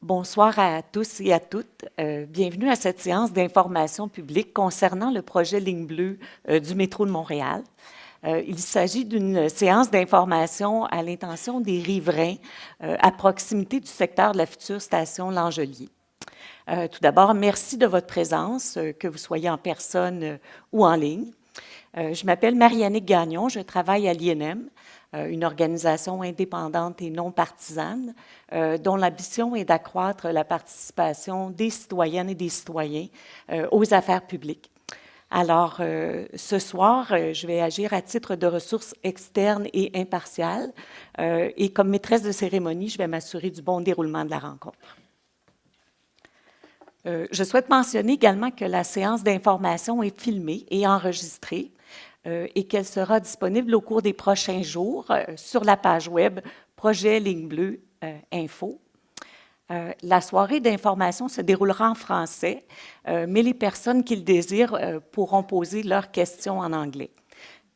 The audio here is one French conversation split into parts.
Bonsoir à tous et à toutes. Bienvenue à cette séance d'information publique concernant le projet Ligne bleue du métro de Montréal. Il s'agit d'une séance d'information à l'intention des riverains à proximité du secteur de la future station L'Angelier. Tout d'abord, merci de votre présence, que vous soyez en personne ou en ligne. Je m'appelle Marie-Annick Gagnon, je travaille à l'INM, une organisation indépendante et non partisane, dont l'ambition est d'accroître la participation des citoyennes et des citoyens aux affaires publiques. Alors, ce soir, je vais agir à titre de ressources externes et impartiales, et comme maîtresse de cérémonie, je vais m'assurer du bon déroulement de la rencontre. Je souhaite mentionner également que la séance d'information est filmée et enregistrée et qu'elle sera disponible au cours des prochains jours sur la page web Projet Ligne bleue Info. La soirée d'information se déroulera en français, mais les personnes qui le désirent pourront poser leurs questions en anglais.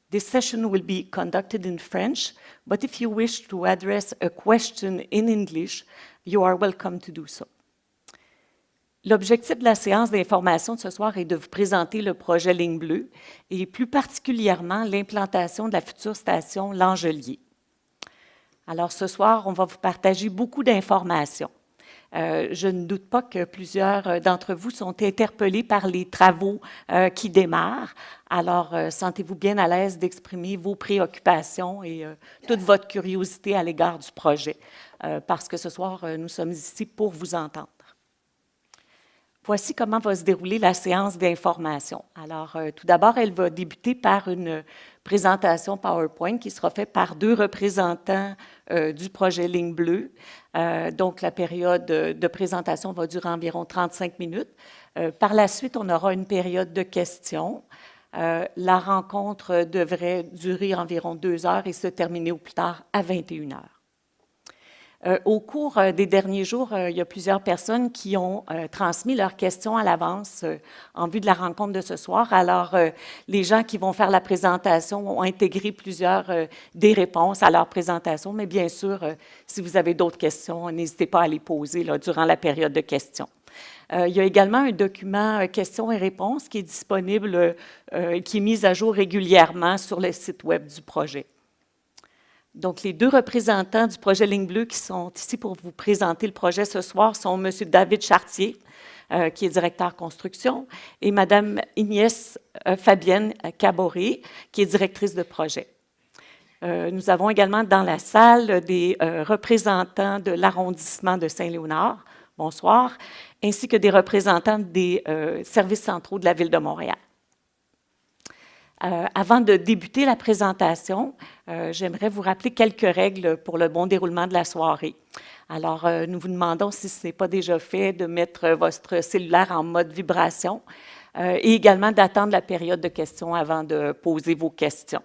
This session will be conducted in French, but if you wish to address a question in English, you are welcome to do so. L'objectif de la séance d'information de ce soir est de vous présenter le projet Ligne bleue et plus particulièrement l'implantation de la future station L'Angelier. Alors ce soir, on va vous partager beaucoup d'informations. Je ne doute pas que plusieurs d'entre vous sont interpellés par les travaux qui démarrent. Alors, sentez-vous bien à l'aise d'exprimer vos préoccupations et toute votre curiosité à l'égard du projet, parce que ce soir, nous sommes ici pour vous entendre. Voici comment va se dérouler la séance d'information. Alors, tout d'abord, elle va débuter par une présentation PowerPoint qui sera faite par deux représentants du projet Ligne bleue. Donc, la période de présentation va durer environ 35 minutes. Par la suite, on aura une période de questions. La rencontre devrait durer environ 2 heures et se terminer au plus tard à 21 heures. Au cours des derniers jours, il y a plusieurs personnes qui ont transmis leurs questions à l'avance en vue de la rencontre de ce soir. Alors, les gens qui vont faire la présentation ont intégré plusieurs des réponses à leur présentation, mais bien sûr, si vous avez d'autres questions, n'hésitez pas à les poser là, durant la période de questions. Il y a également un document questions et réponses qui est disponible, qui est mis à jour régulièrement sur le site web du projet. Donc, les deux représentants du projet Ligne bleue qui sont ici pour vous présenter le projet ce soir sont M. David Chartier, qui est directeur construction, et Mme Inès Fabienne Caboret, qui est directrice de projet. Nous avons également dans la salle des représentants de l'arrondissement de Saint-Léonard, bonsoir, ainsi que des représentants des services centraux de la Ville de Montréal. Avant de débuter la présentation, j'aimerais vous rappeler quelques règles pour le bon déroulement de la soirée. Alors, nous vous demandons, si ce n'est pas déjà fait, de mettre votre cellulaire en mode vibration et également d'attendre la période de questions avant de poser vos questions.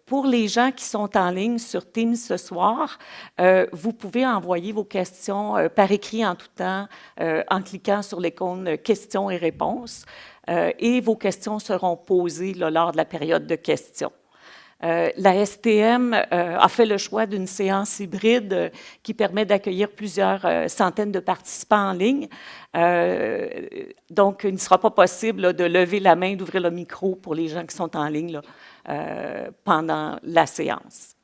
Pour les gens qui sont en ligne sur Teams ce soir, vous pouvez envoyer vos questions par écrit en tout temps en cliquant sur l'icône « Questions et réponses ». Et vos questions seront posées là, lors de la période de questions. La STM a fait le choix d'une séance hybride qui permet d'accueillir plusieurs centaines de participants en ligne. Donc, il ne sera pas possible là, de lever la main, d'ouvrir le micro pour les gens qui sont en ligne là, pendant la séance.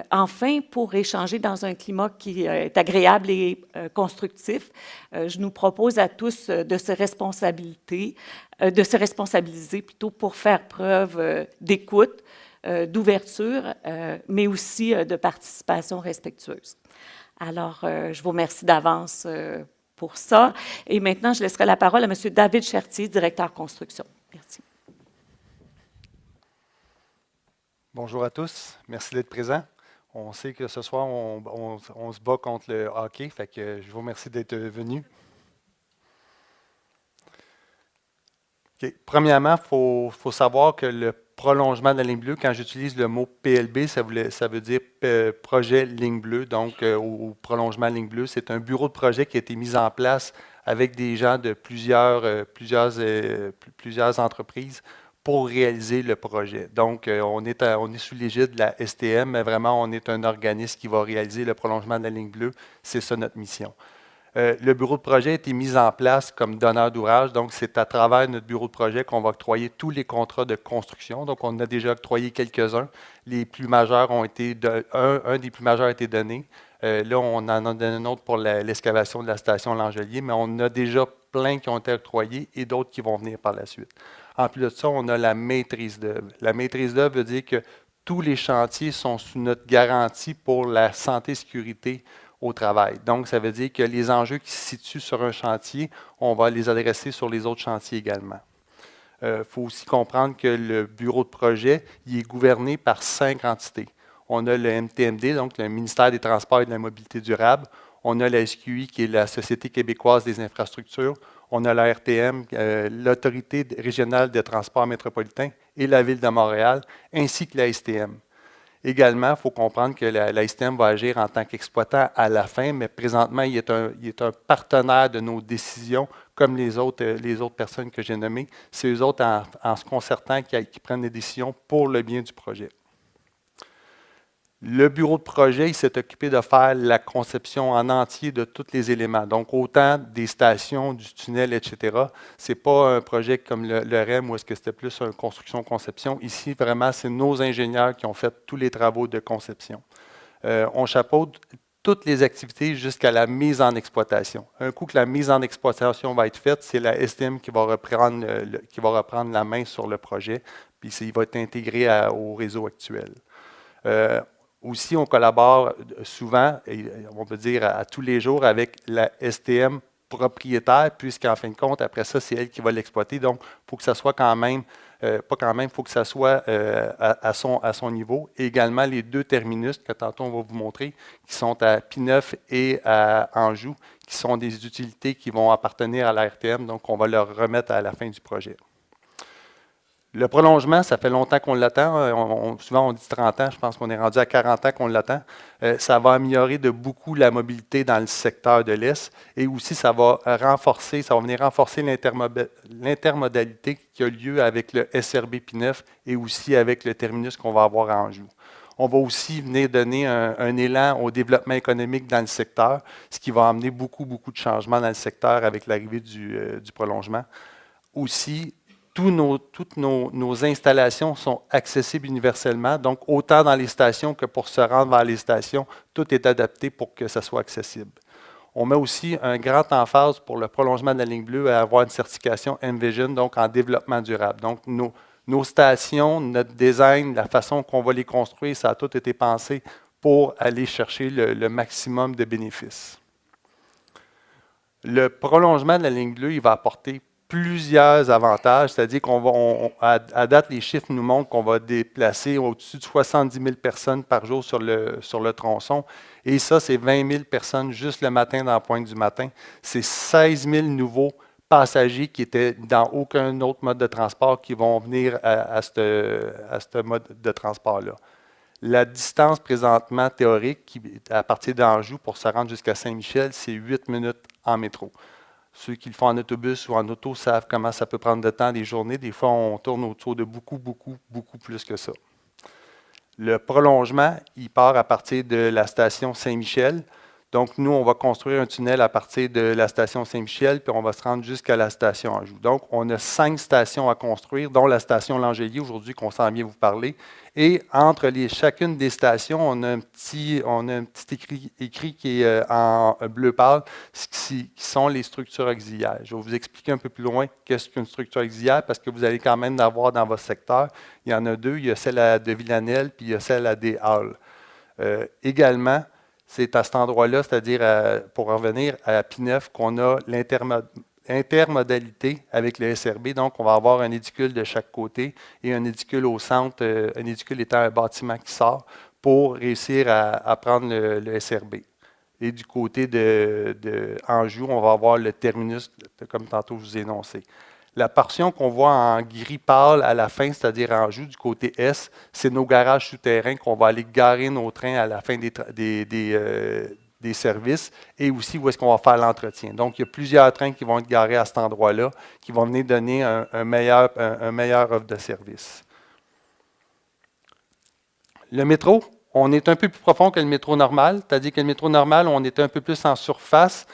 Enfin, pour échanger dans un climat qui est agréable et constructif, je nous propose à tous de se responsabiliser plutôt pour faire preuve d'écoute, d'ouverture, mais aussi de participation respectueuse. Alors, je vous remercie d'avance pour ça. Et maintenant, je laisserai la parole à M. David Chartier, directeur construction. Merci. Bonjour à tous, merci d'être présents. On sait que ce soir, on se bat contre le hockey, fait que je vous remercie d'être venus. Okay. Premièrement, il faut savoir que le prolongement de la ligne bleue, quand j'utilise le mot PLB, ça veut dire projet ligne bleue, donc ou prolongement ligne bleue. C'est un bureau de projet qui a été mis en place avec des gens de plusieurs entreprises pour réaliser le projet. Donc, on est sous l'égide de la STM, mais vraiment, on est un organisme qui va réaliser le prolongement de la ligne bleue. C'est ça notre mission. Le bureau de projet a été mis en place comme donneur d'ouvrage. Donc, c'est à travers notre bureau de projet qu'on va octroyer tous les contrats de construction. Donc, on a déjà octroyé quelques-uns. Les plus majeurs ont été, un des plus majeurs a été donné. Là, on en a donné un autre pour l'excavation de la station L'Angelier, mais on a déjà plein qui ont été octroyés et d'autres qui vont venir par la suite. En plus de ça, on a la maîtrise d'œuvre. La maîtrise d'œuvre veut dire que tous les chantiers sont sous notre garantie pour la santé et sécurité au travail. Donc, ça veut dire que les enjeux qui se situent sur un chantier, on va les adresser sur les autres chantiers également. Il faut aussi comprendre que le bureau de projet, il est gouverné par 5 entités. On a le MTMD, donc le ministère des Transports et de la Mobilité durable. On a la SQI, qui est la Société québécoise des infrastructures. On a la RTM, l'Autorité régionale des transports métropolitains, et la Ville de Montréal, ainsi que la STM. Également, il faut comprendre que la STM va agir en tant qu'exploitant à la fin, mais présentement, il est un partenaire de nos décisions, comme les autres personnes que j'ai nommées. C'est eux autres, en se concertant, qui prennent des décisions pour le bien du projet. Le bureau de projet, il s'est occupé de faire la conception en entier de tous les éléments. Donc, autant des stations, du tunnel, etc. Ce n'est pas un projet comme le REM où est-ce que c'était plus une construction-conception. Ici, vraiment, c'est nos ingénieurs qui ont fait tous les travaux de conception. On chapeaute toutes les activités jusqu'à la mise en exploitation. Un coup que la mise en exploitation va être faite, c'est la STM qui va reprendre la main sur le projet, puis il va être intégré au réseau actuel. Aussi, on collabore souvent, et on peut dire à tous les jours, avec la STM propriétaire, puisqu'en fin de compte, après ça, c'est elle qui va l'exploiter. Donc, il faut que ça soit quand même, il faut que ça soit à son niveau. Et également, les 2 terminus que tantôt on va vous montrer, qui sont à P9 et à Anjou, qui sont des utilités qui vont appartenir à la RTM. Donc, on va leur remettre à la fin du projet. Le prolongement, ça fait longtemps qu'on l'attend. Souvent, on dit 30 ans. Je pense qu'on est rendu à 40 ans qu'on l'attend. Ça va améliorer de beaucoup la mobilité dans le secteur de l'Est. Et aussi, ça va venir renforcer l'intermodalité qui a lieu avec le SRB P9 et aussi avec le terminus qu'on va avoir à Anjou. On va aussi venir donner un élan au développement économique dans le secteur, ce qui va amener beaucoup de changements dans le secteur avec l'arrivée du prolongement. Aussi, toutes nos installations sont accessibles universellement, donc autant dans les stations que pour se rendre vers les stations, tout est adapté pour que ça soit accessible. On met aussi un grand emphase pour le prolongement de la ligne bleue à avoir une certification Envision, donc en développement durable. Donc, nos stations, notre design, la façon qu'on va les construire, ça a tout été pensé pour aller chercher le maximum de bénéfices. Le prolongement de la ligne bleue, il va apporter plusieurs avantages, c'est-à-dire à date, les chiffres nous montrent qu'on va déplacer au-dessus de 70 000 personnes par jour sur le tronçon. Et ça, c'est 20 000 personnes juste le matin dans la pointe du matin. C'est 16 000 nouveaux passagers qui étaient dans aucun autre mode de transport qui vont venir à ce mode de transport-là. La distance présentement théorique, à partir d'Anjou pour se rendre jusqu'à Saint-Michel, c'est 8 minutes en métro. Ceux qui le font en autobus ou en auto savent comment ça peut prendre de temps des journées. Des fois, on tourne autour de beaucoup plus que ça. Le prolongement, il part à partir de la station Saint-Michel. Donc, nous, on va construire un tunnel à partir de la station Saint-Michel, puis on va se rendre jusqu'à la station Anjou. Donc, on a 5 stations à construire, dont la station L'Angelier, aujourd'hui, qu'on s'en vient vous parler. Et entre chacune des stations, on a un petit écrit qui est en bleu pâle, qui sont les structures auxiliaires. Je vais vous expliquer un peu plus loin qu'est-ce qu'une structure auxiliaire, parce que vous allez quand même en avoir dans votre secteur. Il y en a 2, il y a celle de Villanelle, puis il y a celle à des Halles. Également, c'est à cet endroit-là, c'est-à-dire pour revenir à P9, qu'on a l'intermodalité avec le SRB. Donc, on va avoir un édicule de chaque côté et un édicule au centre, un édicule étant un bâtiment qui sort pour réussir à prendre le SRB. Et du côté de Anjou, on va avoir le terminus, comme tantôt je vous ai énoncé. La portion qu'on voit en gris pâle à la fin, c'est-à-dire Anjou, du côté Est, c'est nos garages souterrains qu'on va aller garer nos trains à la fin des des services et aussi où est-ce qu'on va faire l'entretien. Donc, il y a plusieurs trains qui vont être garés à cet endroit-là, qui vont venir donner un meilleur offre de service. Le métro, on est un peu plus profond que le métro normal, c'est-à-dire que le métro normal, on est un peu plus en surface.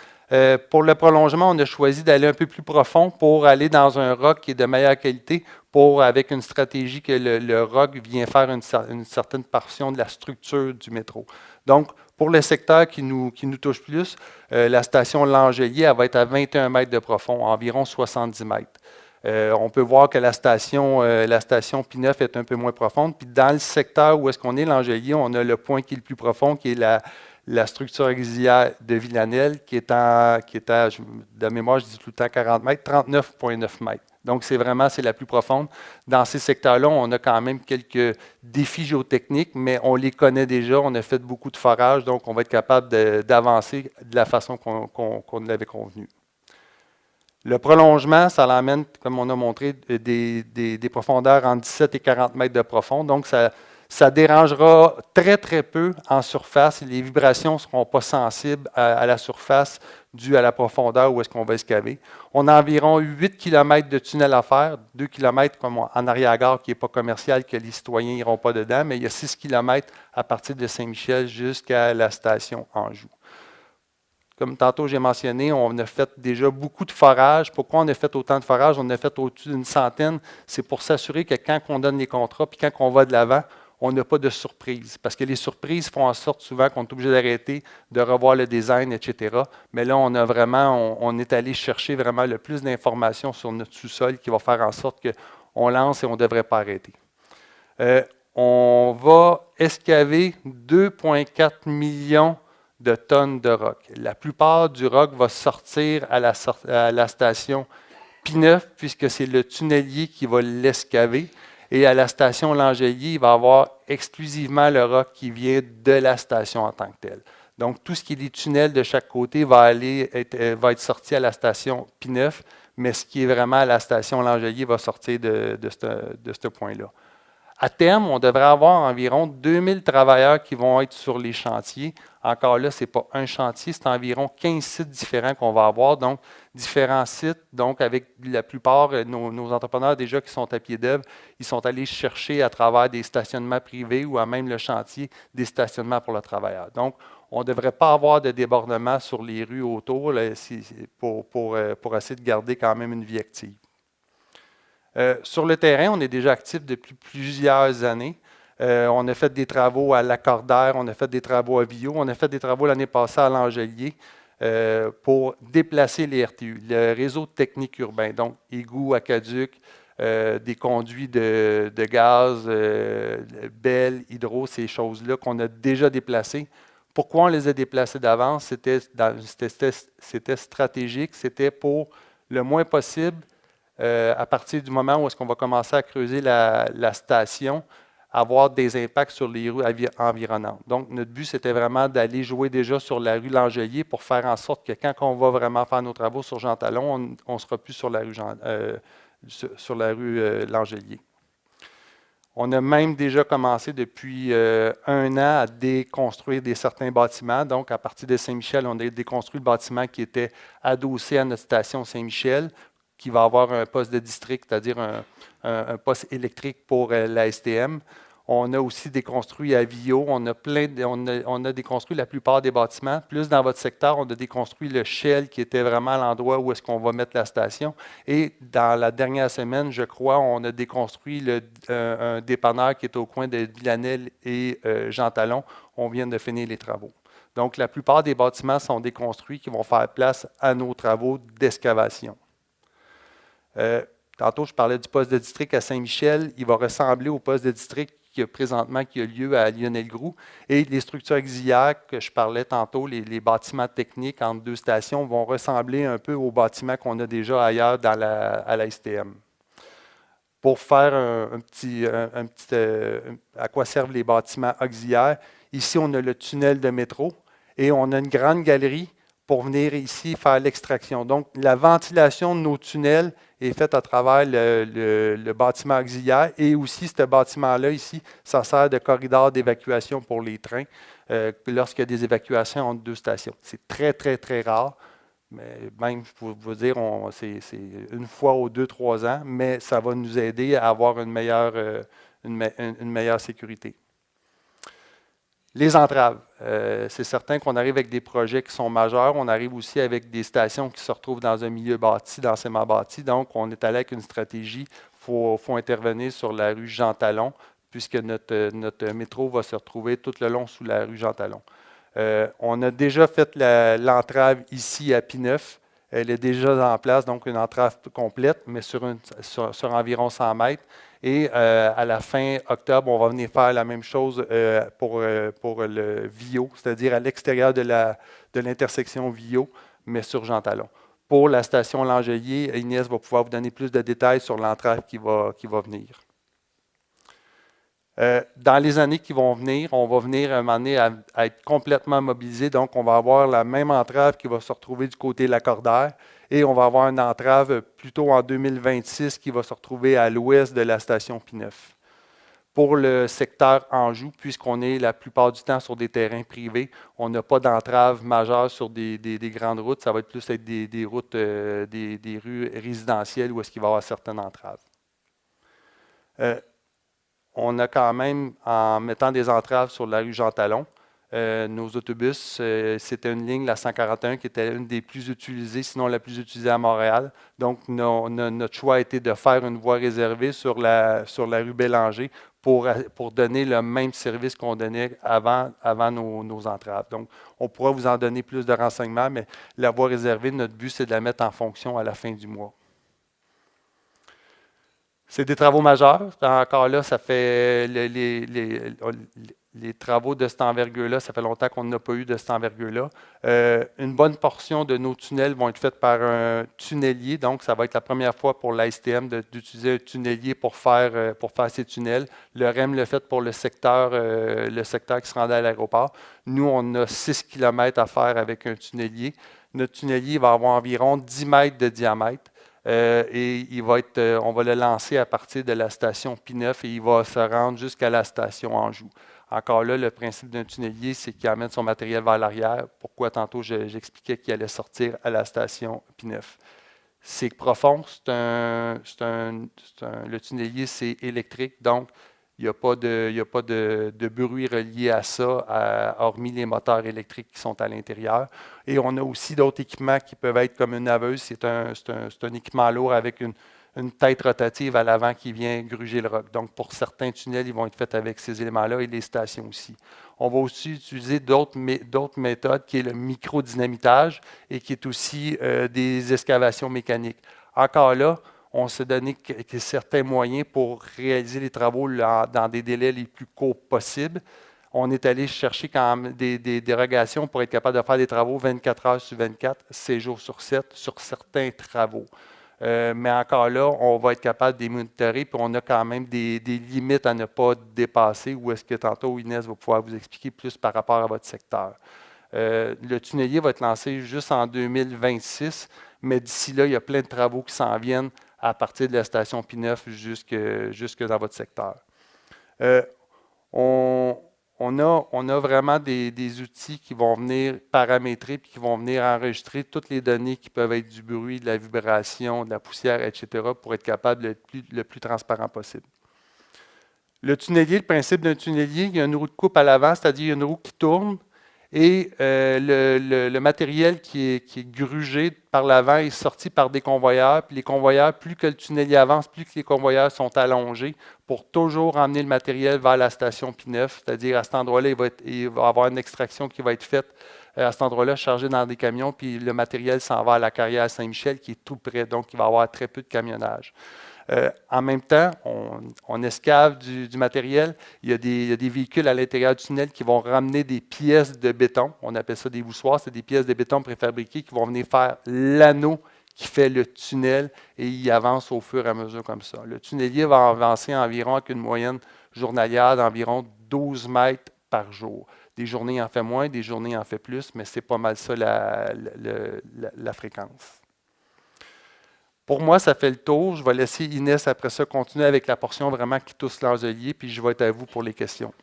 Pour le prolongement, on a choisi d'aller un peu plus profond pour aller dans un roc qui est de meilleure qualité, avec une stratégie que le roc vient faire une certaine portion de la structure du métro. Donc, pour le secteur qui nous touche plus, la station L'Angelier, elle va être à 21 mètres de profond, environ 70 mètres. On peut voir que la station P9 est un peu moins profonde. Puis dans le secteur où est-ce qu'on est, L'Angelier, on a le point qui est le plus profond, qui est la structure auxiliaire de Villanelle, qui est à, de mémoire, je dis tout le temps 40 mètres, 39,9 mètres. Donc, c'est la plus profonde. Dans ces secteurs-là, on a quand même quelques défis géotechniques, mais on les connaît déjà. On a fait beaucoup de forages, donc on va être capable d'avancer de la façon qu'on l'avait convenu. Le prolongement, ça l'amène, comme on a montré, des profondeurs entre 17 et 40 mètres de profond. Donc, ça dérangera très, très peu en surface. Les vibrations ne seront pas sensibles à la surface due à la profondeur où est-ce qu'on va excaver. On a environ 8 km de tunnel à faire, 2 km comme en arrière-gare qui n'est pas commercial, que les citoyens n'iront pas dedans, mais il y a 6 km à partir de Saint-Michel jusqu'à la station Anjou. Comme tantôt j'ai mentionné, on a fait déjà beaucoup de forages. Pourquoi on a fait autant de forages? On a fait au-dessus d'une centaine. C'est pour s'assurer que quand on donne les contrats, puis quand on va de l'avant, on n'a pas de surprises. Parce que les surprises font en sorte souvent qu'on est obligé d'arrêter, de revoir le design, etc. Mais là, on est allé chercher vraiment le plus d'informations sur notre sous-sol qui va faire en sorte qu'on lance et on ne devrait pas arrêter. On va excaver 2,4 millions de tonnes de roc. La plupart du roc va sortir à la station P9, puisque c'est le tunnelier qui va l'excaver. Et à la station L'Angelier, il va y avoir exclusivement le roc qui vient de la station en tant que telle. Donc, tout ce qui est des tunnels de chaque côté va être sorti à la station P9, mais ce qui est vraiment à la station L'Angelier va sortir de ce point-là. À terme, on devrait avoir environ 2000 travailleurs qui vont être sur les chantiers. Encore là, ce n'est pas un chantier, c'est environ 15 sites différents qu'on va avoir. Donc, différents sites. Donc, avec la plupart, nos entrepreneurs déjà qui sont à pied d'œuvre, ils sont allés chercher à travers des stationnements privés ou à même le chantier, des stationnements pour le travailleur. Donc, on ne devrait pas avoir de débordement sur les rues autour là, pour essayer de garder quand même une vie active. Sur le terrain, on est déjà actif depuis plusieurs années. On a fait des travaux à Lacordaire, on a fait des travaux à Viau, on a fait des travaux l'année passée à L'Angelier pour déplacer les RTU, le réseau technique urbain, donc égouts, aqueducs, des conduits de gaz, Bell, Hydro, ces choses-là qu'on a déjà déplacées. Pourquoi on les a déplacés d'avance? C'était stratégique, c'était pour le moins possible à partir du moment où est-ce qu'on va commencer à creuser la station, avoir des impacts sur les rues environnantes. Donc, notre but, c'était vraiment d'aller jouer déjà sur la rue L'Angelier pour faire en sorte que quand on va vraiment faire nos travaux sur Jean Talon, on ne sera plus sur la rue L'Angelier. On a même déjà commencé depuis 1 an à déconstruire certains bâtiments. Donc, à partir de Saint-Michel, on a déconstruit le bâtiment qui était adossé à notre station Saint-Michel, qui va avoir un poste de district, c'est-à-dire un poste électrique pour la STM. On a aussi déconstruit à Viau, on a déconstruit la plupart des bâtiments. Plus dans votre secteur, on a déconstruit le Shell, qui était vraiment l'endroit où est-ce qu'on va mettre la station. Et dans la dernière semaine, je crois, on a déconstruit un dépanneur qui est au coin de Villanelle et Jean Talon. On vient de finir les travaux. Donc, la plupart des bâtiments sont déconstruits qui vont faire place à nos travaux d'excavation. Tantôt, je parlais du poste de district à Saint-Michel. Il va ressembler au poste de district qui a lieu à Lionel-Groux. Et les structures auxiliaires que je parlais tantôt, les bâtiments techniques entre deux stations, vont ressembler un peu aux bâtiments qu'on a déjà ailleurs à la STM. Pour faire à quoi servent les bâtiments auxiliaires, ici, on a le tunnel de métro et on a une grande galerie pour venir ici faire l'extraction. Donc, la ventilation de nos tunnels est faite à travers le bâtiment auxiliaire et aussi ce bâtiment-là ici, ça sert de corridor d'évacuation pour les trains lorsqu'il y a des évacuations entre deux stations. C'est très, très, très rare. Mais même, je peux vous dire, c'est une fois aux 2-3 ans, mais ça va nous aider à avoir une meilleure sécurité. Les entraves. C'est certain qu'on arrive avec des projets qui sont majeurs. On arrive aussi avec des stations qui se retrouvent dans un milieu bâti, densément bâti. Donc, on est allé avec une stratégie. Il faut intervenir sur la rue Jean-Talon, puisque notre métro va se retrouver tout le long sous la rue Jean-Talon. On a déjà fait l'entrave ici à P9. Elle est déjà en place, donc une entrave complète, mais sur environ 100 mètres. Et à la fin octobre, on va venir faire la même chose pour le Vio, c'est-à-dire à l'extérieur de l'intersection Vio, mais sur Jean-Talon. Pour la station L'Angelier, Inès va pouvoir vous donner plus de détails sur l'entrave qui va venir. Dans les années qui vont venir, on va venir à un moment donné à être complètement mobilisé. Donc, on va avoir la même entrave qui va se retrouver du côté de Lacordaire et on va avoir une entrave plutôt en 2026 qui va se retrouver à l'ouest de la station P9. Pour le secteur Anjou, puisqu'on est la plupart du temps sur des terrains privés, on n'a pas d'entrave majeure sur des grandes routes. Ça va être plus être des routes, des rues résidentielles où est-ce qu'il va y avoir certaines entraves. On a quand même, en mettant des entraves sur la rue Jean-Talon, nos autobus, c'était une ligne, la 141, qui était une des plus utilisées, sinon la plus utilisée à Montréal. Donc, notre choix a été de faire une voie réservée sur la rue Bélanger pour donner le même service qu'on donnait avant nos entraves. Donc, on pourra vous en donner plus de renseignements, mais la voie réservée, notre but, c'est de la mettre en fonction à la fin du mois. C'est des travaux majeurs. Encore là, ça fait les travaux de cette envergure-là, ça fait longtemps qu'on n'a pas eu de cette envergure-là. Une bonne portion de nos tunnels vont être faits par un tunnelier. Donc, ça va être la première fois pour l'ASTM d'utiliser un tunnelier pour faire ces tunnels. Le REM l'a fait pour le secteur qui se rendait à l'aéroport. Nous, on a 6 km à faire avec un tunnelier. Notre tunnelier va avoir environ 10 mètres de diamètre. Et on va le lancer à partir de la station P9 et il va se rendre jusqu'à la station Anjou. Encore là, le principe d'un tunnelier, c'est qu'il amène son matériel vers l'arrière. Pourquoi tantôt j'expliquais qu'il allait sortir à la station P9. C'est profond, le tunnelier, c'est électrique, donc il n'y a pas de bruit relié à ça, hormis les moteurs électriques qui sont à l'intérieur. Et on a aussi d'autres équipements qui peuvent être comme une naveuse. C'est un équipement lourd avec une tête rotative à l'avant qui vient gruger le roc. Donc, pour certains tunnels, ils vont être faits avec ces éléments-là et les stations aussi. On va aussi utiliser d'autres méthodes qui est le micro-dynamitage et qui est aussi des excavations mécaniques. Encore là, on s'est donné certains moyens pour réaliser les travaux dans des délais les plus courts possibles. On est allé chercher quand même des dérogations pour être capable de faire des travaux 24 heures sur 24, 7 jours sur 7 sur certains travaux. Mais encore là, on va être capable de les monitorer, puis on a quand même des limites à ne pas dépasser, ou est-ce que tantôt Inès va pouvoir vous expliquer plus par rapport à votre secteur. Le tunnelier va être lancé juste en 2026, mais d'ici là, il y a plein de travaux qui s'en viennent à partir de la station P9 jusque dans votre secteur. On a vraiment des outils qui vont venir paramétrer et qui vont venir enregistrer toutes les données qui peuvent être du bruit, de la vibration, de la poussière, etc., pour être capable d'être le plus transparent possible. Le tunnelier, le principe d'un tunnelier, il y a une roue de coupe à l'avant, c'est-à-dire une roue qui tourne, et le matériel qui est grugé par l'avant est sorti par des convoyeurs. Puis les convoyeurs, plus que le tunnelier avance, plus que les convoyeurs sont allongés pour toujours emmener le matériel vers la station P9. C'est-à-dire à cet endroit-là, il va y avoir une extraction qui va être faite à cet endroit-là, chargée dans des camions, puis le matériel s'en va à la carrière Saint-Michel qui est tout près. Donc, il va y avoir très peu de camionnage. En même temps, on escave du matériel. Il y a des véhicules à l'intérieur du tunnel qui vont ramener des pièces de béton. On appelle ça des voussoirs. C'est des pièces de béton préfabriquées qui vont venir faire l'anneau qui fait le tunnel et il avance au fur et à mesure comme ça. Le tunnelier va avancer environ avec une moyenne journalière d'environ 12 mètres par jour. Des journées, il en fait moins, des journées, il en fait plus, mais c'est pas mal ça la fréquence. Pour moi, ça fait le tour. Je vais laisser Inès, après ça, continuer avec la portion vraiment qui touche l'Anzelier, puis je vais être à vous pour les questions.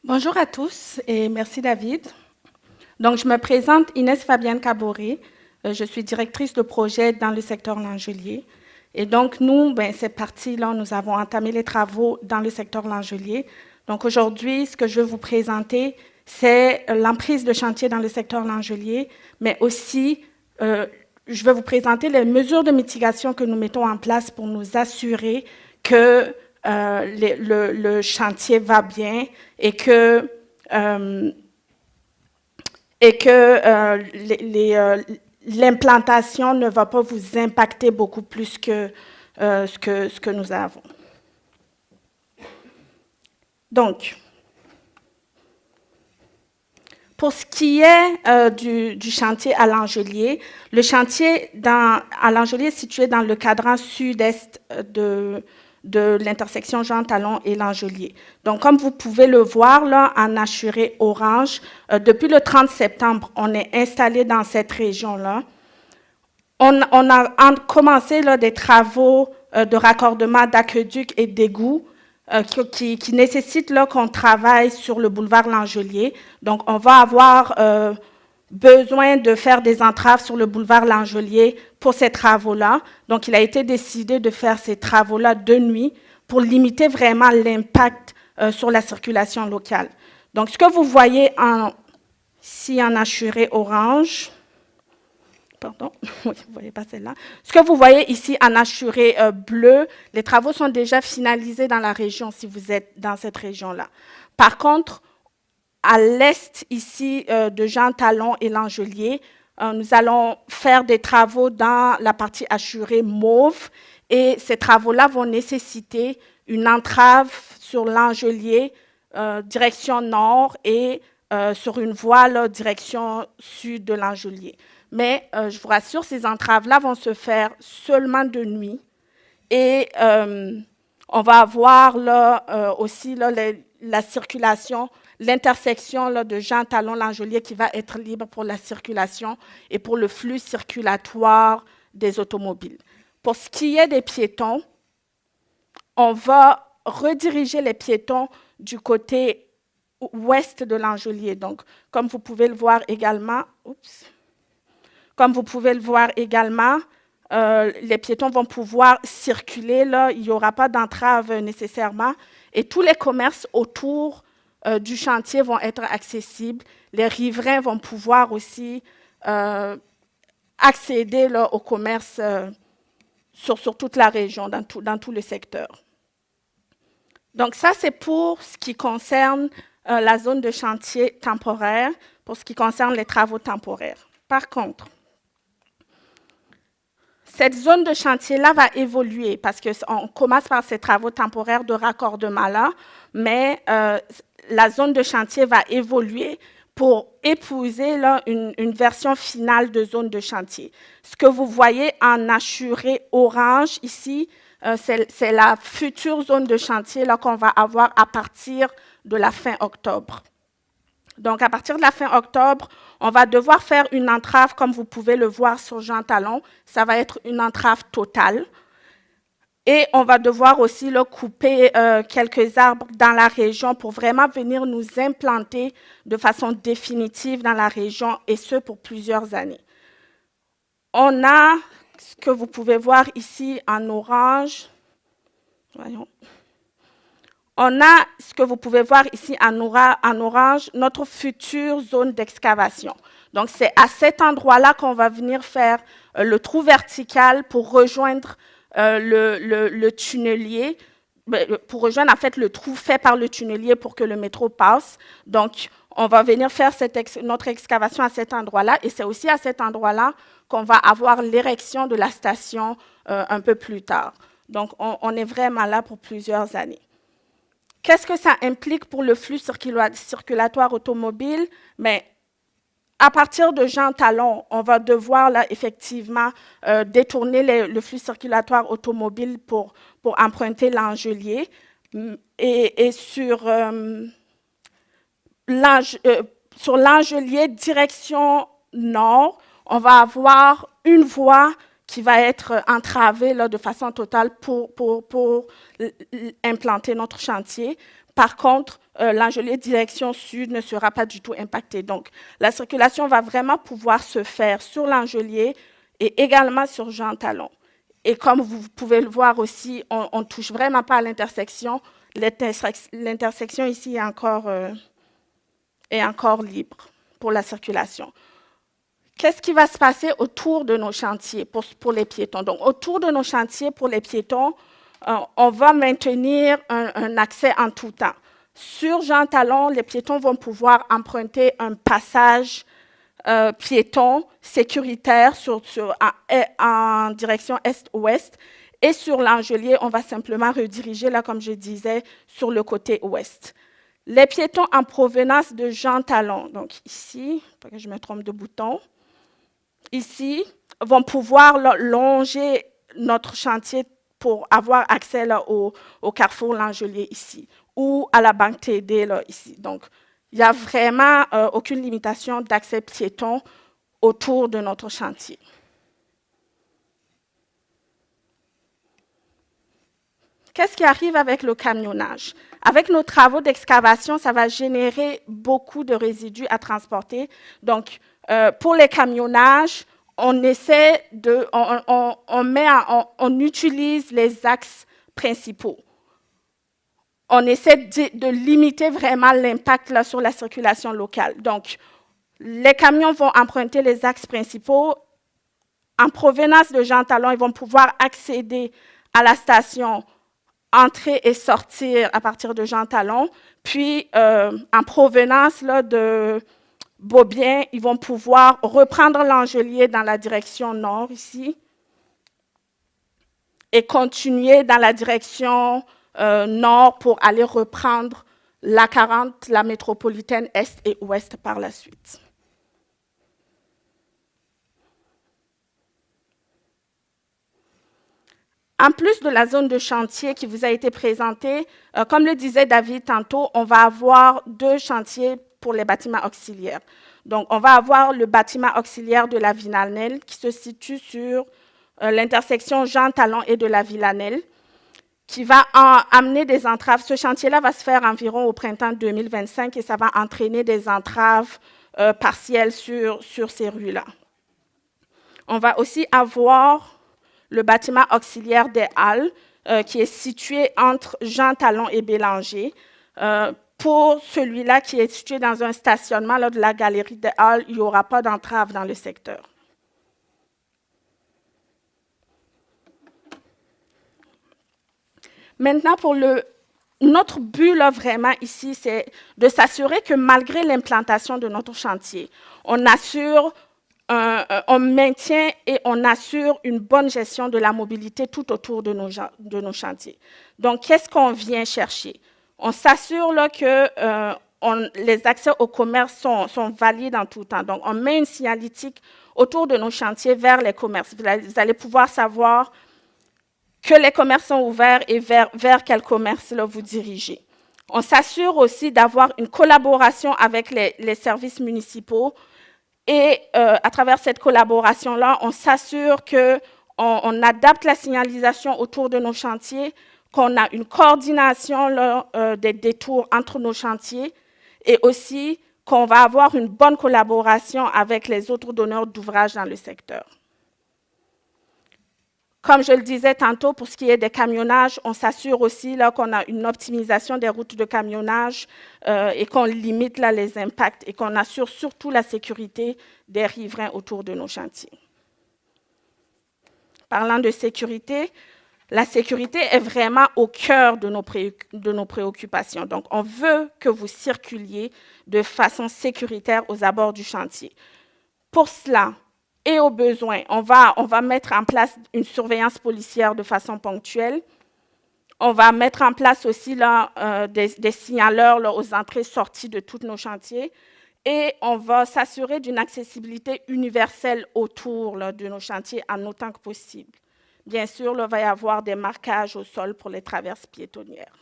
Bonjour à tous et merci David. Donc, je me présente Inès Fabienne Caboret. Je suis directrice de projet dans le secteur Langelier. Et donc, nous, c'est parti, là, nous avons entamé les travaux dans le secteur Langelier. Donc, aujourd'hui, ce que je vais vous présenter, c'est l'emprise de chantier dans le secteur Langelier, mais aussi, je vais vous présenter les mesures de mitigation que nous mettons en place pour nous assurer que le chantier va bien et que l'implantation ne va pas vous impacter beaucoup plus que ce que nous avons. Donc, pour ce qui est du chantier à Langelier, le chantier à Langelier est situé dans le cadran sud-est de l'intersection Jean Talon et Langelier. Donc, comme vous pouvez le voir là, en hachuré orange, depuis le 30 septembre, on est installé dans cette région-là. On a commencé là, des travaux de raccordement d'aqueduc et d'égouts qui nécessitent qu'on travaille sur le boulevard Langelier. Donc, on va avoir besoin de faire des entraves sur le boulevard Langelier pour ces travaux-là. Donc, il a été décidé de faire ces travaux-là de nuit pour limiter vraiment l'impact sur la circulation locale. Donc, ce que vous voyez ici en hachuré orange, pardon, oui, vous ne voyez pas celle-là. Ce que vous voyez ici en hachuré bleu, les travaux sont déjà finalisés dans la région si vous êtes dans cette région-là. Par contre, à l'est ici de Jean Talon et Langelier, nous allons faire des travaux dans la partie hachurée mauve et ces travaux-là vont nécessiter une entrave sur Langelier, direction nord et sur une voie là, direction sud de Langelier. Mais je vous rassure, ces entraves-là vont se faire seulement de nuit et on va avoir là, aussi là, la circulation, l'intersection de Jean Talon Langelier qui va être libre pour la circulation et pour le flux circulatoire des automobiles. Pour ce qui est des piétons, on va rediriger les piétons du côté ouest de Langelier. Donc, comme vous pouvez le voir également, les piétons vont pouvoir circuler, là, il n'y aura pas d'entrave nécessairement, et tous les commerces autour du chantier vont être accessibles. Les riverains vont pouvoir aussi accéder là, au commerce sur toute la région, dans tout le secteur. Donc ça, c'est pour ce qui concerne la zone de chantier temporaire, pour ce qui concerne les travaux temporaires. Par contre, cette zone de chantier-là va évoluer parce qu'on commence par ces travaux temporaires de raccordement-là, mais la zone de chantier va évoluer pour épouser là, une version finale de zone de chantier. Ce que vous voyez en hachuré orange ici, c'est la future zone de chantier qu'on va avoir à partir de la fin octobre. Donc, à partir de la fin octobre, on va devoir faire une entrave, comme vous pouvez le voir sur Jean Talon. Ça va être une entrave totale. Et on va devoir aussi là, couper quelques arbres dans la région pour vraiment venir nous implanter de façon définitive dans la région, et ce, pour plusieurs années. On a ce que vous pouvez voir ici en orange. Voyons. On a ce que vous pouvez voir ici en orange, notre future zone d'excavation. Donc, c'est à cet endroit-là qu'on va venir faire le trou vertical pour rejoindre le tunnelier, pour rejoindre en fait le trou fait par le tunnelier pour que le métro passe. Donc, on va venir faire notre excavation à cet endroit-là, et c'est aussi à cet endroit-là qu'on va avoir l'érection de la station un peu plus tard. Donc, on est vraiment là pour plusieurs années. Qu'est-ce que ça implique pour le flux circulatoire automobile? Mais à partir de Jean Talon, on va devoir là, effectivement détourner le flux circulatoire automobile pour emprunter l'Angelier. Et sur l'Angelier, direction nord, on va avoir une voie qui va être entravée là, de façon totale pour implanter notre chantier. Par contre, l'Angelier direction sud ne sera pas du tout impacté. Donc, la circulation va vraiment pouvoir se faire sur l'Angelier et également sur Jean Talon. Et comme vous pouvez le voir aussi, on ne touche vraiment pas à l'intersection. L'intersection ici est encore libre pour la circulation. Qu'est-ce qui va se passer autour de nos chantiers pour les piétons? Donc, autour de nos chantiers pour les piétons, on va maintenir un accès en tout temps. Sur Jean Talon, les piétons vont pouvoir emprunter un passage piéton sécuritaire en direction est-ouest. Et sur l'Angelier, on va simplement rediriger, là, comme je disais, sur le côté ouest. Les piétons en provenance de Jean Talon, donc ici, pas que je me trompe de bouton, ici, vont pouvoir là, longer notre chantier pour avoir accès là, au carrefour L'Angelier ici, ou à la banque TD là, ici. Donc, il n'y a vraiment aucune limitation d'accès piéton autour de notre chantier. Qu'est-ce qui arrive avec le camionnage? Avec nos travaux d'excavation, ça va générer beaucoup de résidus à transporter. Donc, pour les camionnages, on essaie on utilise les axes principaux. On essaie de limiter vraiment l'impact là, sur la circulation locale. Donc, les camions vont emprunter les axes principaux. En provenance de Jean Talon, ils vont pouvoir accéder à la station, entrer et sortir à partir de Jean Talon. Puis, en provenance là, de Beaubien, ils vont pouvoir reprendre l'Angelier dans la direction nord ici et continuer dans la direction nord pour aller reprendre la 40, la métropolitaine est et ouest par la suite. En plus de la zone de chantier qui vous a été présentée, comme le disait David tantôt, on va avoir 2 chantiers pour les bâtiments auxiliaires. Donc, on va avoir le bâtiment auxiliaire de la Villanelle qui se situe sur l'intersection Jean Talon et de la Villanelle, qui va amener des entraves. Ce chantier-là va se faire environ au printemps 2025 et ça va entraîner des entraves partielles sur ces rues-là. On va aussi avoir le bâtiment auxiliaire des Halles, qui est situé entre Jean Talon et Bélanger. Pour celui-là qui est situé dans un stationnement là, de la galerie des Halles, il n'y aura pas d'entrave dans le secteur. Maintenant, notre but là, vraiment ici, c'est de s'assurer que malgré l'implantation de notre chantier, on maintient et on assure une bonne gestion de la mobilité tout autour de nos chantiers. Donc, qu'est-ce qu'on vient chercher? On s'assure là, que les accès au commerce sont valides en tout temps. Donc, on met une signalétique autour de nos chantiers vers les commerces. Vous allez pouvoir savoir que les commerces sont ouverts et vers quel commerce là, vous dirigez. On s'assure aussi d'avoir une collaboration avec les services municipaux et à travers cette collaboration-là, on s'assure qu'on adapte la signalisation autour de nos chantiers, qu'on a une coordination là, des détours entre nos chantiers et aussi qu'on va avoir une bonne collaboration avec les autres donneurs d'ouvrages dans le secteur. Comme je le disais tantôt, pour ce qui est des camionnages, on s'assure aussi là, qu'on a une optimisation des routes de camionnage et qu'on limite là, les impacts et qu'on assure surtout la sécurité des riverains autour de nos chantiers. Parlant de sécurité, la sécurité est vraiment au cœur de nos préoccupations. Donc, on veut que vous circuliez de façon sécuritaire aux abords du chantier. Pour cela, et au besoin, on va mettre en place une surveillance policière de façon ponctuelle. On va mettre en place aussi là, des signaleurs là, aux entrées-sorties de tous nos chantiers. Et on va s'assurer d'une accessibilité universelle autour là, de nos chantiers en autant que possible. Bien sûr, il va y avoir des marquages au sol pour les traverses piétonnières.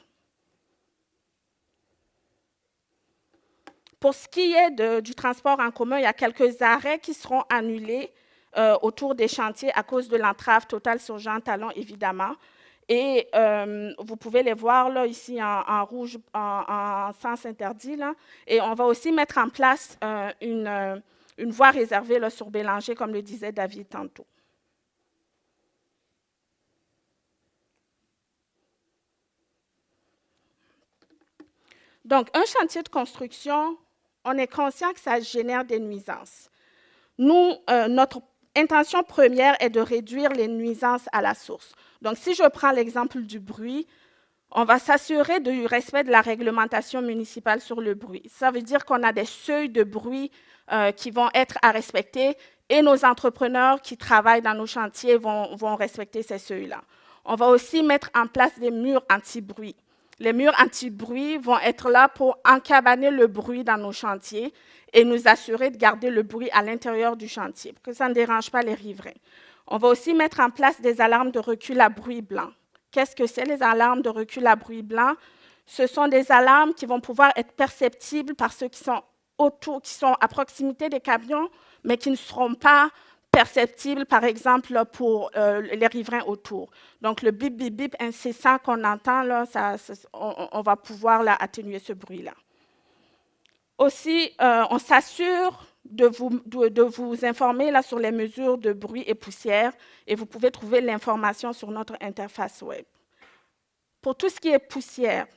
Pour ce qui est du transport en commun, il y a quelques arrêts qui seront annulés autour des chantiers à cause de l'entrave totale sur Jean Talon, évidemment. Et vous pouvez les voir là, ici en rouge, en sens interdit. Là. Et on va aussi mettre en place une voie réservée là, sur Bélanger, comme le disait David tantôt. Donc, un chantier de construction, on est conscient que ça génère des nuisances. Nous, notre intention première est de réduire les nuisances à la source. Donc, si je prends l'exemple du bruit, on va s'assurer du respect de la réglementation municipale sur le bruit. Ça veut dire qu'on a des seuils de bruit qui vont être à respecter et nos entrepreneurs qui travaillent dans nos chantiers vont respecter ces seuils-là. On va aussi mettre en place des murs anti-bruit. Les murs anti-bruit vont être là pour encabaner le bruit dans nos chantiers et nous assurer de garder le bruit à l'intérieur du chantier, pour que ça ne dérange pas les riverains. On va aussi mettre en place des alarmes de recul à bruit blanc. Qu'est-ce que c'est, les alarmes de recul à bruit blanc? Ce sont des alarmes qui vont pouvoir être perceptibles par ceux qui sont à proximité des camions, mais qui ne seront pas perceptibles, par exemple, pour les riverains autour. Donc, le bip, bip, bip incessant qu'on entend, là, on va pouvoir là, atténuer ce bruit-là. Aussi, on s'assure de vous informer là, sur les mesures de bruit et poussière, et vous pouvez trouver l'information sur notre interface web. Pour tout ce qui est poussière,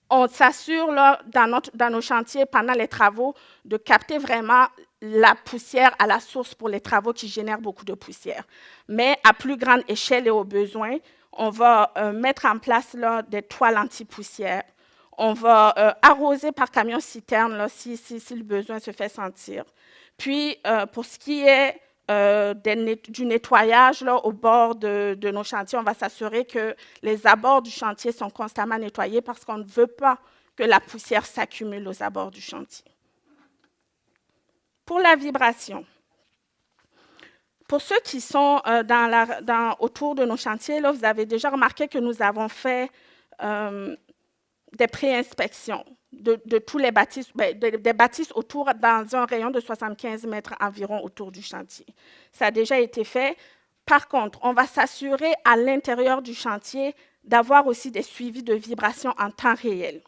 on s'assure là, dans nos chantiers, pendant les travaux, de capter vraiment la poussière à la source pour les travaux qui génèrent beaucoup de poussière. Mais à plus grande échelle et au besoin, on va mettre en place là, des toiles anti-poussière. On va arroser par camion-citerne là, si le besoin se fait sentir. Puis, pour ce qui est du nettoyage là, au bord de nos chantiers, on va s'assurer que les abords du chantier sont constamment nettoyés parce qu'on ne veut pas que la poussière s'accumule aux abords du chantier. Pour la vibration, pour ceux qui sont autour de nos chantiers, là, vous avez déjà remarqué que nous avons fait des pré-inspections de tous les bâtisses, des bâtisses autour, dans un rayon de 75 mètres environ autour du chantier. Ça a déjà été fait. Par contre, on va s'assurer à l'intérieur du chantier d'avoir aussi des suivis de vibrations en temps réel.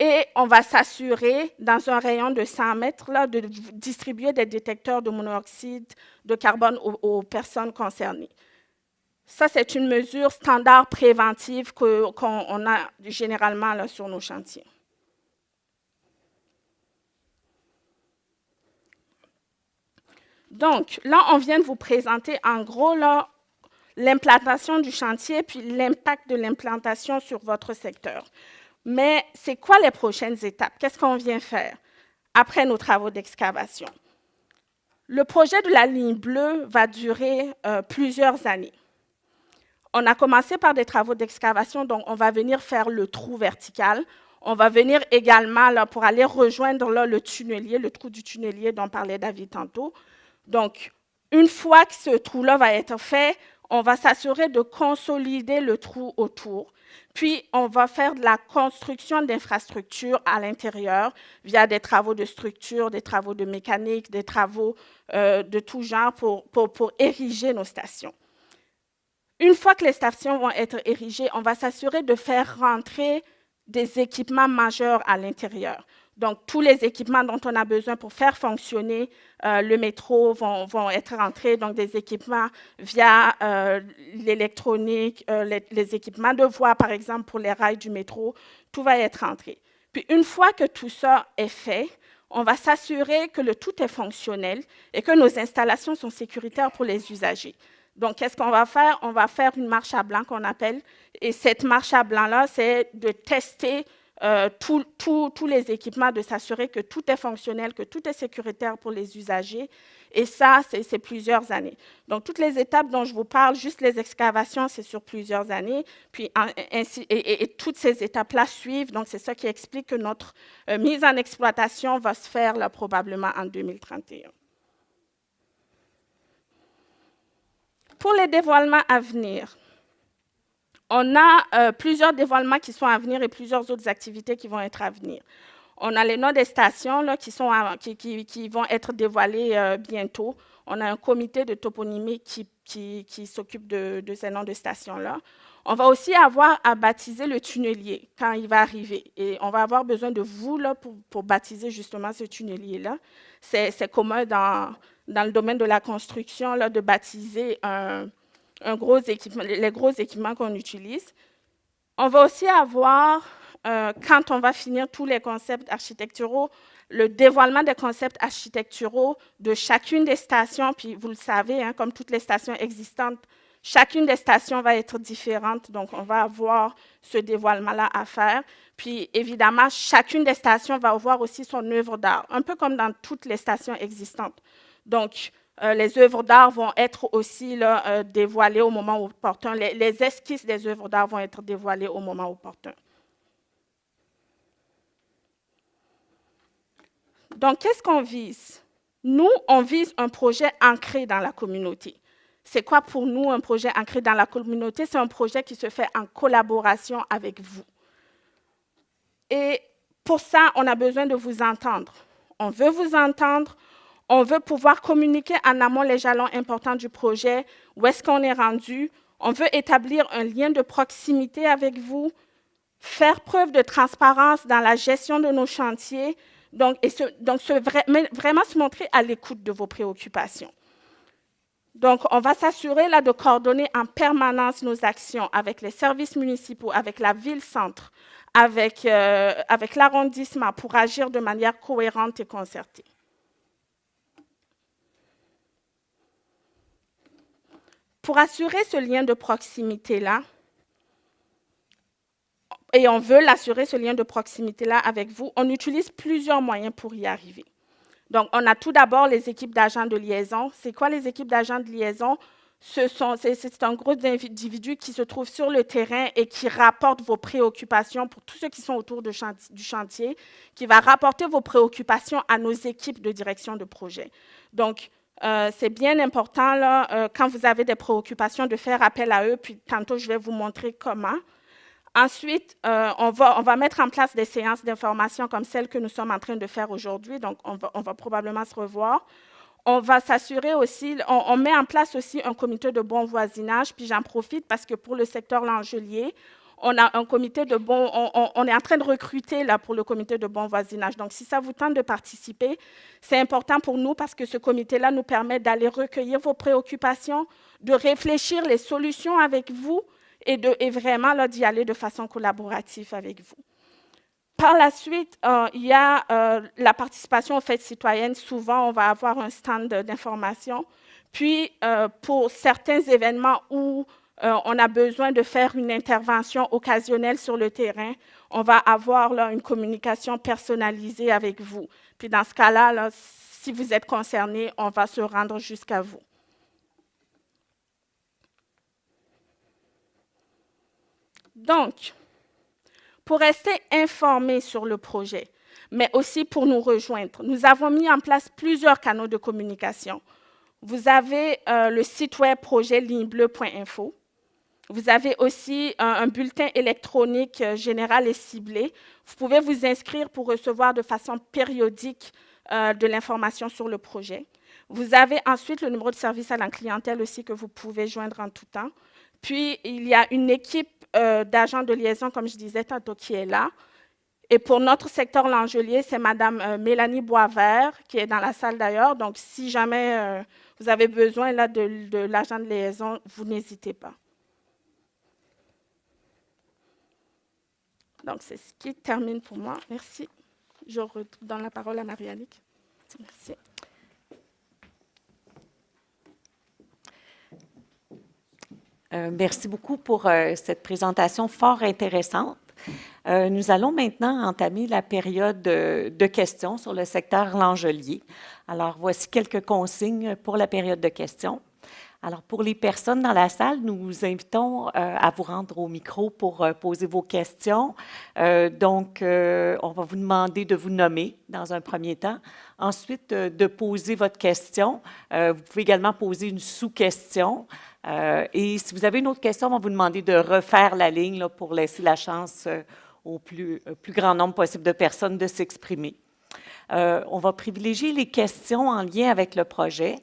Et on va s'assurer, dans un rayon de 100 mètres, là, de distribuer des détecteurs de monoxyde de carbone aux personnes concernées. Ça, c'est une mesure standard préventive qu'on a généralement là, sur nos chantiers. Donc, là, on vient de vous présenter en gros l'implantation du chantier puis l'impact de l'implantation sur votre secteur. Mais c'est quoi les prochaines étapes? Qu'est-ce qu'on vient faire après nos travaux d'excavation? Le projet de la ligne bleue va durer plusieurs années. On a commencé par des travaux d'excavation, donc on va venir faire le trou vertical. On va venir également là, pour aller rejoindre là, le tunnelier, le trou du tunnelier dont parlait David tantôt. Donc, une fois que ce trou-là va être fait, on va s'assurer de consolider le trou autour. Puis, on va faire de la construction d'infrastructures à l'intérieur via des travaux de structure, des travaux de mécanique, des travaux de tout genre pour ériger nos stations. Une fois que les stations vont être érigées, on va s'assurer de faire rentrer des équipements majeurs à l'intérieur. Donc, tous les équipements dont on a besoin pour faire fonctionner le métro vont être rentrés, donc des équipements via l'électronique, les équipements de voie, par exemple, pour les rails du métro, tout va être rentré. Puis, une fois que tout ça est fait, on va s'assurer que le tout est fonctionnel et que nos installations sont sécuritaires pour les usagers. Donc, qu'est-ce qu'on va faire? On va faire une marche à blanc qu'on appelle, et cette marche à blanc-là, c'est de tester tous les équipements, de s'assurer que tout est fonctionnel, que tout est sécuritaire pour les usagers. Et ça, c'est plusieurs années. Donc, toutes les étapes dont je vous parle, juste les excavations, c'est sur plusieurs années. Puis, et toutes ces étapes-là suivent. Donc, c'est ça qui explique que notre mise en exploitation va se faire là, probablement en 2031. Pour les dévoilements à venir, on a plusieurs dévoilements qui sont à venir et plusieurs autres activités qui vont être à venir. On a les noms des stations là, qui vont être dévoilés bientôt. On a un comité de toponymie qui s'occupe de ces noms de stations-là. On va aussi avoir à baptiser le tunnelier quand il va arriver. Et on va avoir besoin de vous là, pour baptiser justement ce tunnelier-là. C'est commun dans le domaine de la construction là, de baptiser les gros équipements qu'on utilise. On va aussi avoir, quand on va finir tous les concepts architecturaux, le dévoilement des concepts architecturaux de chacune des stations. Puis vous le savez, hein, comme toutes les stations existantes, chacune des stations va être différente. Donc, on va avoir ce dévoilement-là à faire. Puis, évidemment, chacune des stations va avoir aussi son œuvre d'art, un peu comme dans toutes les stations existantes. Donc, les œuvres d'art vont être aussi là, dévoilées au moment opportun. Les esquisses des œuvres d'art vont être dévoilées au moment opportun. Donc, qu'est-ce qu'on vise? Nous, on vise un projet ancré dans la communauté. C'est quoi pour nous un projet ancré dans la communauté? C'est un projet qui se fait en collaboration avec vous. Et pour ça, on a besoin de vous entendre. On veut vous entendre. On veut pouvoir communiquer en amont les jalons importants du projet, où est-ce qu'on est rendu. On veut établir un lien de proximité avec vous, faire preuve de transparence dans la gestion de nos chantiers, donc vraiment se montrer à l'écoute de vos préoccupations. Donc, on va s'assurer là, de coordonner en permanence nos actions avec les services municipaux, avec la ville-centre, avec l'arrondissement pour agir de manière cohérente et concertée. Pour assurer ce lien de proximité-là, et on veut l'assurer, ce lien de proximité-là avec vous, on utilise plusieurs moyens pour y arriver. Donc, on a tout d'abord les équipes d'agents de liaison. C'est quoi les équipes d'agents de liaison? C'est un groupe d'individus qui se trouvent sur le terrain et qui rapportent vos préoccupations pour tous ceux qui sont autour du chantier, qui va rapporter vos préoccupations à nos équipes de direction de projet. Donc, c'est bien important, là, quand vous avez des préoccupations, de faire appel à eux, puis tantôt, je vais vous montrer comment. Ensuite, on va mettre en place des séances d'information comme celles que nous sommes en train de faire aujourd'hui, donc on va probablement se revoir. On va s'assurer aussi, on met en place aussi un comité de bon voisinage, puis j'en profite parce que pour le secteur Langelier, on a un comité de bon, on est en train de recruter là pour le comité de bon voisinage. Donc, si ça vous tente de participer, c'est important pour nous parce que ce comité-là nous permet d'aller recueillir vos préoccupations, de réfléchir les solutions avec vous et vraiment là, d'y aller de façon collaborative avec vous. Par la suite, il y a la participation aux fêtes citoyennes. Souvent, on va avoir un stand d'information. Puis, pour certains événements où on a besoin de faire une intervention occasionnelle sur le terrain, on va avoir là, une communication personnalisée avec vous. Puis dans ce cas-là, là, si vous êtes concerné, on va se rendre jusqu'à vous. Donc, pour rester informés sur le projet, mais aussi pour nous rejoindre, nous avons mis en place plusieurs canaux de communication. Vous avez le site web projetlignebleu.info. Vous avez aussi un bulletin électronique général et ciblé. Vous pouvez vous inscrire pour recevoir de façon périodique de l'information sur le projet. Vous avez ensuite le numéro de service à la clientèle aussi que vous pouvez joindre en tout temps. Puis, il y a une équipe d'agents de liaison, comme je disais tantôt, qui est là. Et pour notre secteur Langelier, c'est Mme Mélanie Boisvert, qui est dans la salle d'ailleurs. Donc, si jamais vous avez besoin là, de l'agent de liaison, vous n'hésitez pas. Donc, c'est ce qui termine pour moi. Merci. Je redonne la parole à Marie-Annick. Merci. Merci beaucoup pour cette présentation fort intéressante. Nous allons maintenant entamer la période de questions sur le secteur Langelier. Alors, voici quelques consignes pour la période de questions. Alors, pour les personnes dans la salle, nous vous invitons à vous rendre au micro pour poser vos questions. Donc, on va vous demander de vous nommer dans un premier temps. Ensuite, de poser votre question. Vous pouvez également poser une sous-question. Et si vous avez une autre question, on va vous demander de refaire la ligne là, pour laisser la chance au plus grand nombre possible de personnes de s'exprimer. On va privilégier les questions en lien avec le projet.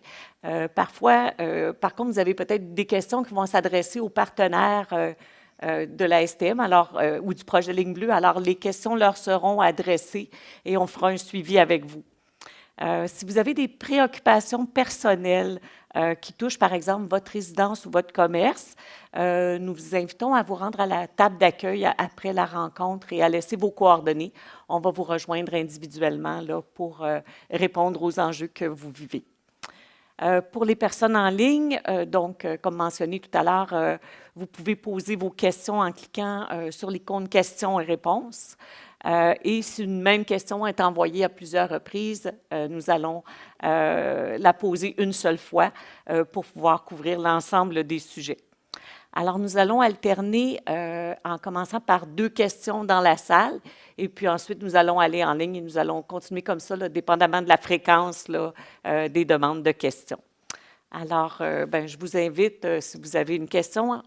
Parfois, par contre, vous avez peut-être des questions qui vont s'adresser aux partenaires de la STM ou du projet Ligne Bleue. Alors, les questions leur seront adressées et on fera un suivi avec vous. Si vous avez des préoccupations personnelles qui touchent, par exemple, votre résidence ou votre commerce, nous vous invitons à vous rendre à la table d'accueil après la rencontre et à laisser vos coordonnées. On va vous rejoindre individuellement là, pour répondre aux enjeux que vous vivez. Pour les personnes en ligne, donc, comme mentionné tout à l'heure, vous pouvez poser vos questions en cliquant sur l'icône questions et réponses. Et si une même question est envoyée à plusieurs reprises, nous allons la poser une seule fois pour pouvoir couvrir l'ensemble des sujets. Alors, nous allons alterner en commençant par 2 questions dans la salle et puis ensuite, nous allons aller en ligne et nous allons continuer comme ça, là, dépendamment de la fréquence là, des demandes de questions. Alors, je vous invite, si vous avez une question, à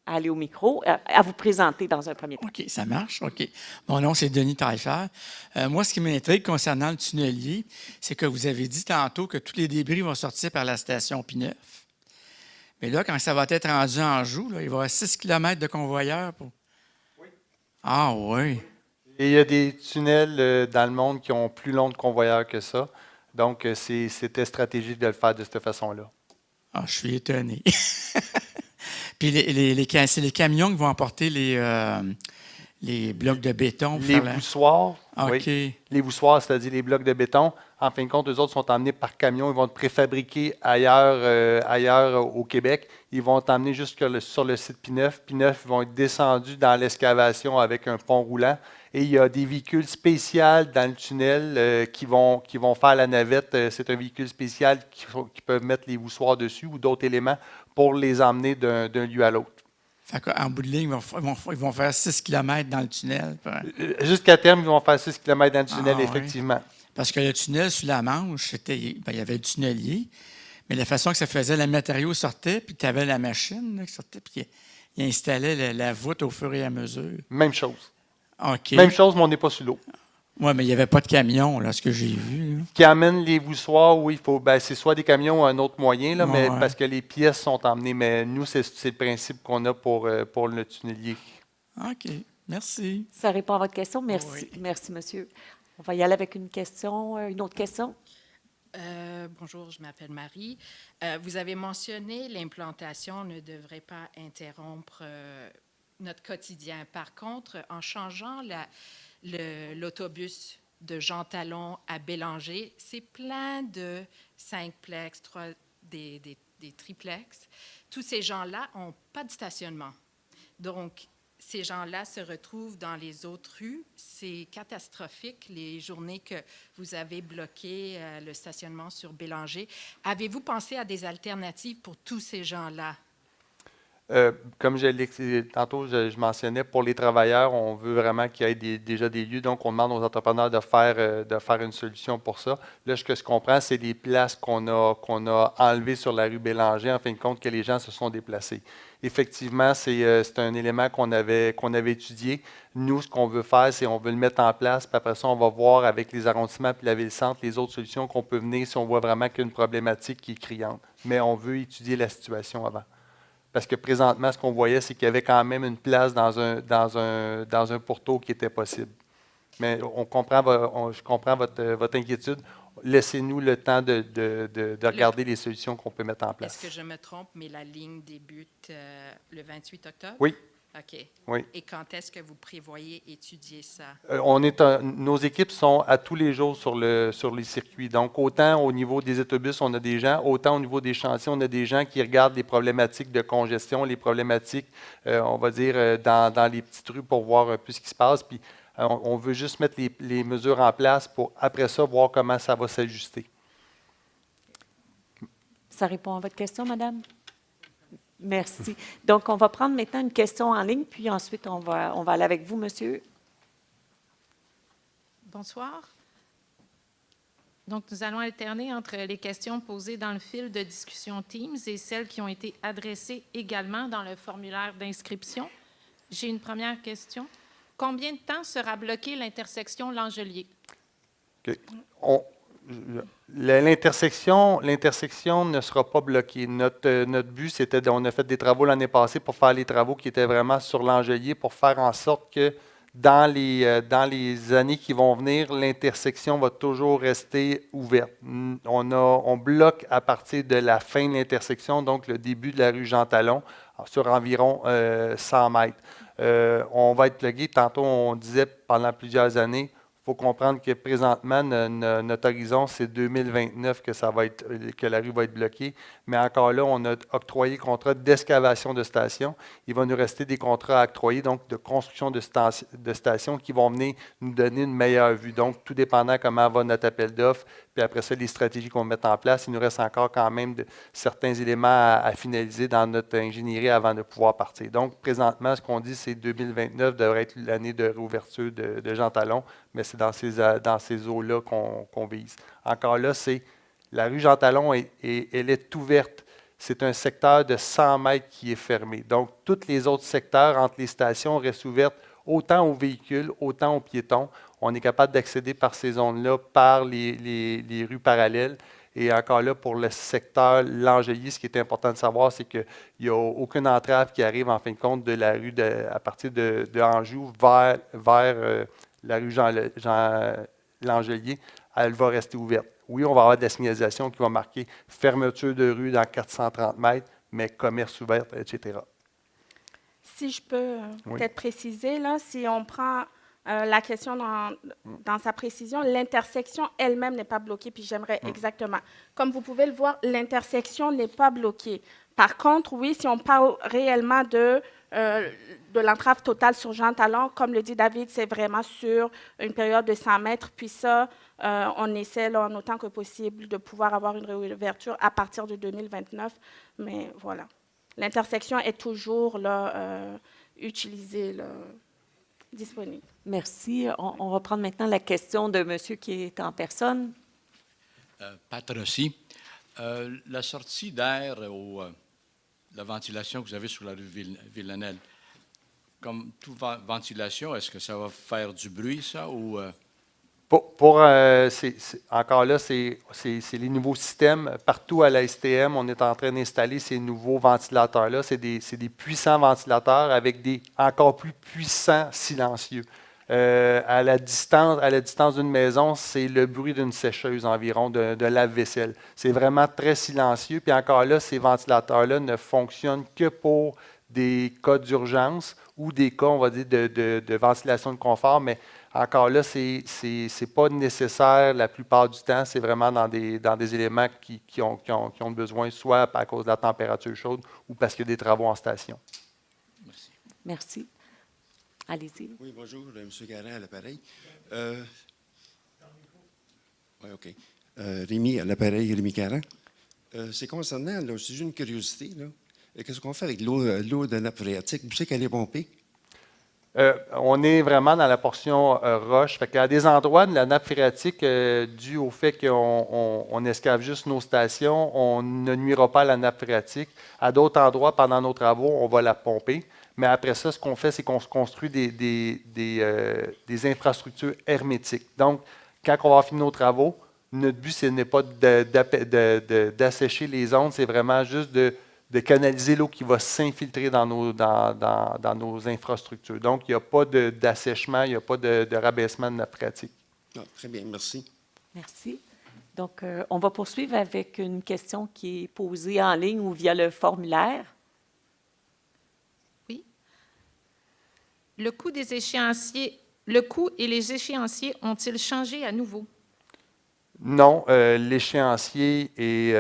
aller au micro, à vous présenter dans un premier temps. OK, ça marche. OK. Mon nom, c'est Denis Taillefer. Moi, ce qui m'intrigue concernant le tunnelier, c'est que vous avez dit tantôt que tous les débris vont sortir par la station P9. Mais là, quand ça va être rendu en joue, là, il va y avoir 6 km de convoyeurs. Oui. Ah oui. Et il y a des tunnels dans le monde qui ont plus long de convoyeurs que ça. Donc, c'était stratégique de le faire de cette façon-là. Ah, je suis étonné. Puis c'est les camions qui vont emporter les blocs de béton. Les voussoirs, OK. Oui. Les voussoirs, c'est-à-dire les blocs de béton, en fin de compte, eux autres sont emmenés par camion. Ils vont être préfabriqués ailleurs au Québec. Ils vont être emmenés jusque sur le site P9. P9 vont être descendus dans l'excavation avec un pont roulant. Et il y a des véhicules spéciaux dans le tunnel qui vont faire la navette. C'est un véhicule spécial qui peuvent mettre les voussoirs dessus ou d'autres éléments pour les emmener d'un lieu à l'autre. En bout de ligne, ils vont faire 6 km dans le tunnel. Jusqu'à terme, ils vont faire 6 km dans le tunnel, effectivement. Oui. Parce que le tunnel sur la Manche, il y avait le tunnelier, mais la façon que ça faisait, le matériau sortait, puis tu avais la machine là, qui sortait, puis il installait la voûte au fur et à mesure. Même chose. OK. Même chose, mais on n'est pas sous l'eau. Oui, mais il n'y avait pas de camion, là, ce que j'ai vu. Là. Qui amènent les voussoirs, oui, c'est soit des camions ou un autre moyen, là, mais parce que les pièces sont emmenées. Mais nous, c'est le principe qu'on a pour le tunnelier. OK. Merci. Ça répond à votre question? Merci. Oui. Merci, monsieur. On va y aller avec une question, une autre question. Bonjour, je m'appelle Marie. Vous avez mentionné l'implantation ne devrait pas interrompre notre quotidien. Par contre, en changeant l'autobus de Jean Talon à Bélanger, c'est plein de 5plex, des triplex. Tous ces gens-là n'ont pas de stationnement. Donc, ces gens-là se retrouvent dans les autres rues. C'est catastrophique, les journées que vous avez bloqué le stationnement sur Bélanger. Avez-vous pensé à des alternatives pour tous ces gens-là? Comme tantôt, je mentionnais, pour les travailleurs, on veut vraiment qu'il y ait déjà des lieux. Donc, on demande aux entrepreneurs de faire une solution pour ça. Là, ce que je comprends, c'est des places qu'on a enlevées sur la rue Bélanger, en fin de compte, que les gens se sont déplacés. Effectivement, c'est un élément qu'on avait étudié. Nous, ce qu'on veut faire, c'est on veut le mettre en place, puis après ça, on va voir avec les arrondissements puis la ville-centre les autres solutions qu'on peut venir si on voit vraiment qu'il y a une problématique qui est criante. Mais on veut étudier la situation avant. Parce que présentement, ce qu'on voyait, c'est qu'il y avait quand même une place dans un pourtour qui était possible. Mais je comprends votre inquiétude. Laissez-nous le temps de regarder les solutions qu'on peut mettre en place. Est-ce que je me trompe, mais la ligne débute le 28 octobre? Oui. OK. Oui. Et quand est-ce que vous prévoyez étudier ça? Nos équipes sont à tous les jours sur les circuits. Donc, autant au niveau des autobus, on a des gens, autant au niveau des chantiers, on a des gens qui regardent les problématiques de congestion, les problématiques, on va dire, dans les petites rues pour voir un peu ce qui se passe. Puis, on veut juste mettre les mesures en place pour, après ça, voir comment ça va s'ajuster. Ça répond à votre question, madame? Merci. Donc, on va prendre maintenant une question en ligne, puis ensuite, on va aller avec vous, monsieur. Bonsoir. Donc, nous allons alterner entre les questions posées dans le fil de discussion Teams et celles qui ont été adressées également dans le formulaire d'inscription. J'ai une première question. Combien de temps sera bloquée l'intersection Langelier? OK. L'intersection ne sera pas bloquée. Notre but, c'était, on a fait des travaux l'année passée pour faire les travaux qui étaient vraiment sur l'Angelier pour faire en sorte que dans les années qui vont venir, l'intersection va toujours rester ouverte. On bloque à partir de la fin de l'intersection, donc le début de la rue Jean-Talon, sur environ 100 mètres. On va être plugué. Tantôt, on disait pendant plusieurs années, il faut comprendre que présentement, notre horizon, c'est 2029 que la rue va être bloquée. Mais encore là, on a octroyé contrat d'excavation de stations. Il va nous rester des contrats à octroyer, donc de construction de stations qui vont venir nous donner une meilleure vue. Donc, tout dépendant comment va notre appel d'offres, puis après ça, les stratégies qu'on va mettre en place, il nous reste encore quand même certains éléments à finaliser dans notre ingénierie avant de pouvoir partir. Donc, présentement, ce qu'on dit, c'est 2029 devrait être l'année de réouverture de Jean Talon, mais c'est dans ces eaux-là qu'on vise. Encore là, c'est la rue Jean Talon, elle est ouverte. C'est un secteur de 100 mètres qui est fermé. Donc, tous les autres secteurs entre les stations restent ouvertes autant aux véhicules, autant aux piétons. On est capable d'accéder par ces zones-là par les rues parallèles. Et encore là, pour le secteur Langelier, ce qui est important de savoir, c'est qu'il n'y a aucune entrave qui arrive en fin de compte de la rue à partir de Anjou vers la rue Langelier. Elle va rester ouverte. Oui, on va avoir de la signalisation qui va marquer fermeture de rue dans 430 mètres, mais commerce ouvert, etc. Si je peux peut-être préciser, là, si on prend la question dans sa précision, l'intersection elle-même n'est pas bloquée, puis j'aimerais exactement. Comme vous pouvez le voir, l'intersection n'est pas bloquée. Par contre, oui, si on parle réellement de l'entrave totale sur Jean Talon, comme le dit David, c'est vraiment sur une période de 100 mètres, puis ça, on essaie là, en autant que possible de pouvoir avoir une réouverture à partir de 2029, mais voilà. L'intersection est toujours là, utilisée, là, disponible. Merci. On va prendre maintenant la question de monsieur qui est en personne. Pat Rossi. La sortie d'air, la ventilation que vous avez sur la rue Villanelle, comme toute ventilation, est-ce que ça va faire du bruit, ça, ou... Encore là, c'est les nouveaux systèmes. Partout à la STM, on est en train d'installer ces nouveaux ventilateurs-là. C'est des puissants ventilateurs avec des encore plus puissants silencieux. À la distance d'une maison, c'est le bruit d'une sécheuse environ, de lave-vaisselle. C'est vraiment très silencieux. Puis encore là, ces ventilateurs-là ne fonctionnent que pour des cas d'urgence ou des cas, on va dire, de ventilation de confort, mais encore là, ce n'est pas nécessaire la plupart du temps. C'est vraiment dans des éléments qui ont besoin, soit à cause de la température chaude ou parce qu'il y a des travaux en station. Merci. Merci. Allez-y. Oui, bonjour, M. Garin à l'appareil. Oui, OK. Rémi à l'appareil, Rémi Garin. C'est concernant, là, c'est juste une curiosité, là. Qu'est-ce qu'on fait avec l'eau de la nappe phréatique? Vous savez qu'elle est pompée? On est vraiment dans la portion roche. Fait qu'à des endroits de la nappe phréatique, dû au fait qu'on escave juste nos stations, on ne nuira pas à la nappe phréatique. À d'autres endroits, pendant nos travaux, on va la pomper. Mais après ça, ce qu'on fait, c'est qu'on se construit des infrastructures hermétiques. Donc, quand on va finir nos travaux, notre but, ce n'est pas d'assécher les zones, c'est vraiment juste de canaliser l'eau qui va s'infiltrer dans nos infrastructures. Donc, il n'y a pas d'assèchement, il n'y a pas de rabaissement de nappe phréatique. Ah, très bien, merci. Merci. Donc, on va poursuivre avec une question qui est posée en ligne ou via le formulaire. le coût et les échéanciers ont-ils changé à nouveau? Non, l'échéancier est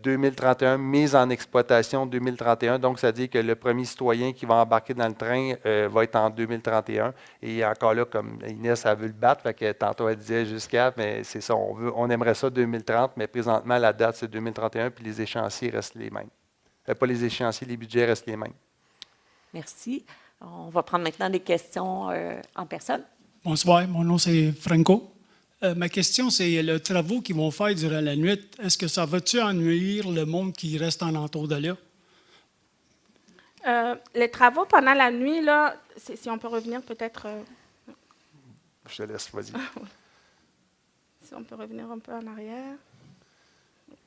2031, mise en exploitation 2031. Donc, ça dit que le premier citoyen qui va embarquer dans le train va être en 2031. Et encore là, comme Inès a vu le battre, fait que tantôt elle disait jusqu'à, mais c'est ça, on aimerait ça 2030, mais présentement, la date, c'est 2031, puis les échéanciers restent les mêmes. Pas les échéanciers, les budgets restent les mêmes. Merci. On va prendre maintenant des questions en personne. Bonsoir, mon nom c'est Franco. Ma question, c'est les travaux qu'ils vont faire durant la nuit. Est-ce que ça va-tu ennuyer le monde qui reste en entour de là? Les travaux pendant la nuit, là, si on peut revenir peut-être... Je te laisse, vas-y. Si on peut revenir un peu en arrière. Oups.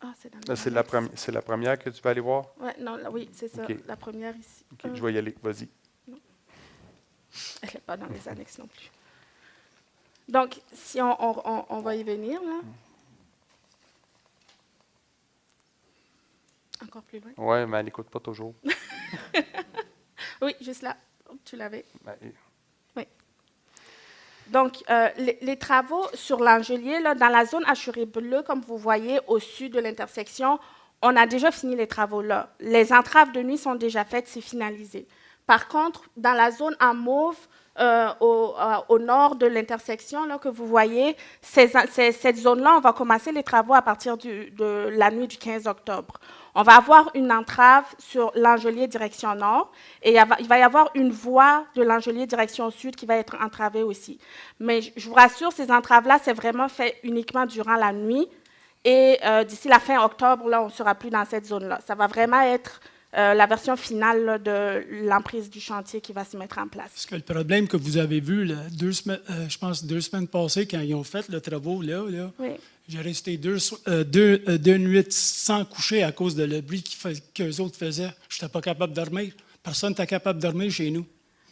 Ah, c'est dans le C'est annexe. la première que tu vas aller voir? Ouais, non, oui, c'est ça, OK. la première ici. OK, je vais y aller, vas-y. Elle n'est pas dans les annexes non plus. Donc, si on va y venir, là. Encore plus loin. Oui, mais elle n'écoute pas toujours. Oui, juste là. Oh, tu l'avais. Ben, Oui. Donc, les travaux sur l'Angelier, là, dans la zone hachurée bleue, comme vous voyez, au sud de l'intersection, on a déjà fini les travaux là. Les entraves de nuit sont déjà faites, c'est finalisé. Par contre, dans la zone en mauve, au nord de l'intersection là, que vous voyez, cette zone-là, on va commencer les travaux à partir de la nuit du 15 octobre. On va avoir une entrave sur l'Angelier direction nord et il va y avoir une voie de l'Angelier direction sud qui va être entravée aussi. Mais je vous rassure, ces entraves-là, c'est vraiment fait uniquement durant la nuit et d'ici la fin octobre, là, on ne sera plus dans cette zone-là. Ça va vraiment être la version finale là, de l'emprise du chantier qui va se mettre en place. Parce que le problème que vous avez vu, là, je pense 2 semaines passées, quand ils ont fait le travaux, là, Oui. j'ai resté deux nuits sans coucher à cause de le bruit qu'eux autres faisaient. Je n'étais pas capable de dormir. Personne n'était capable de dormir chez nous.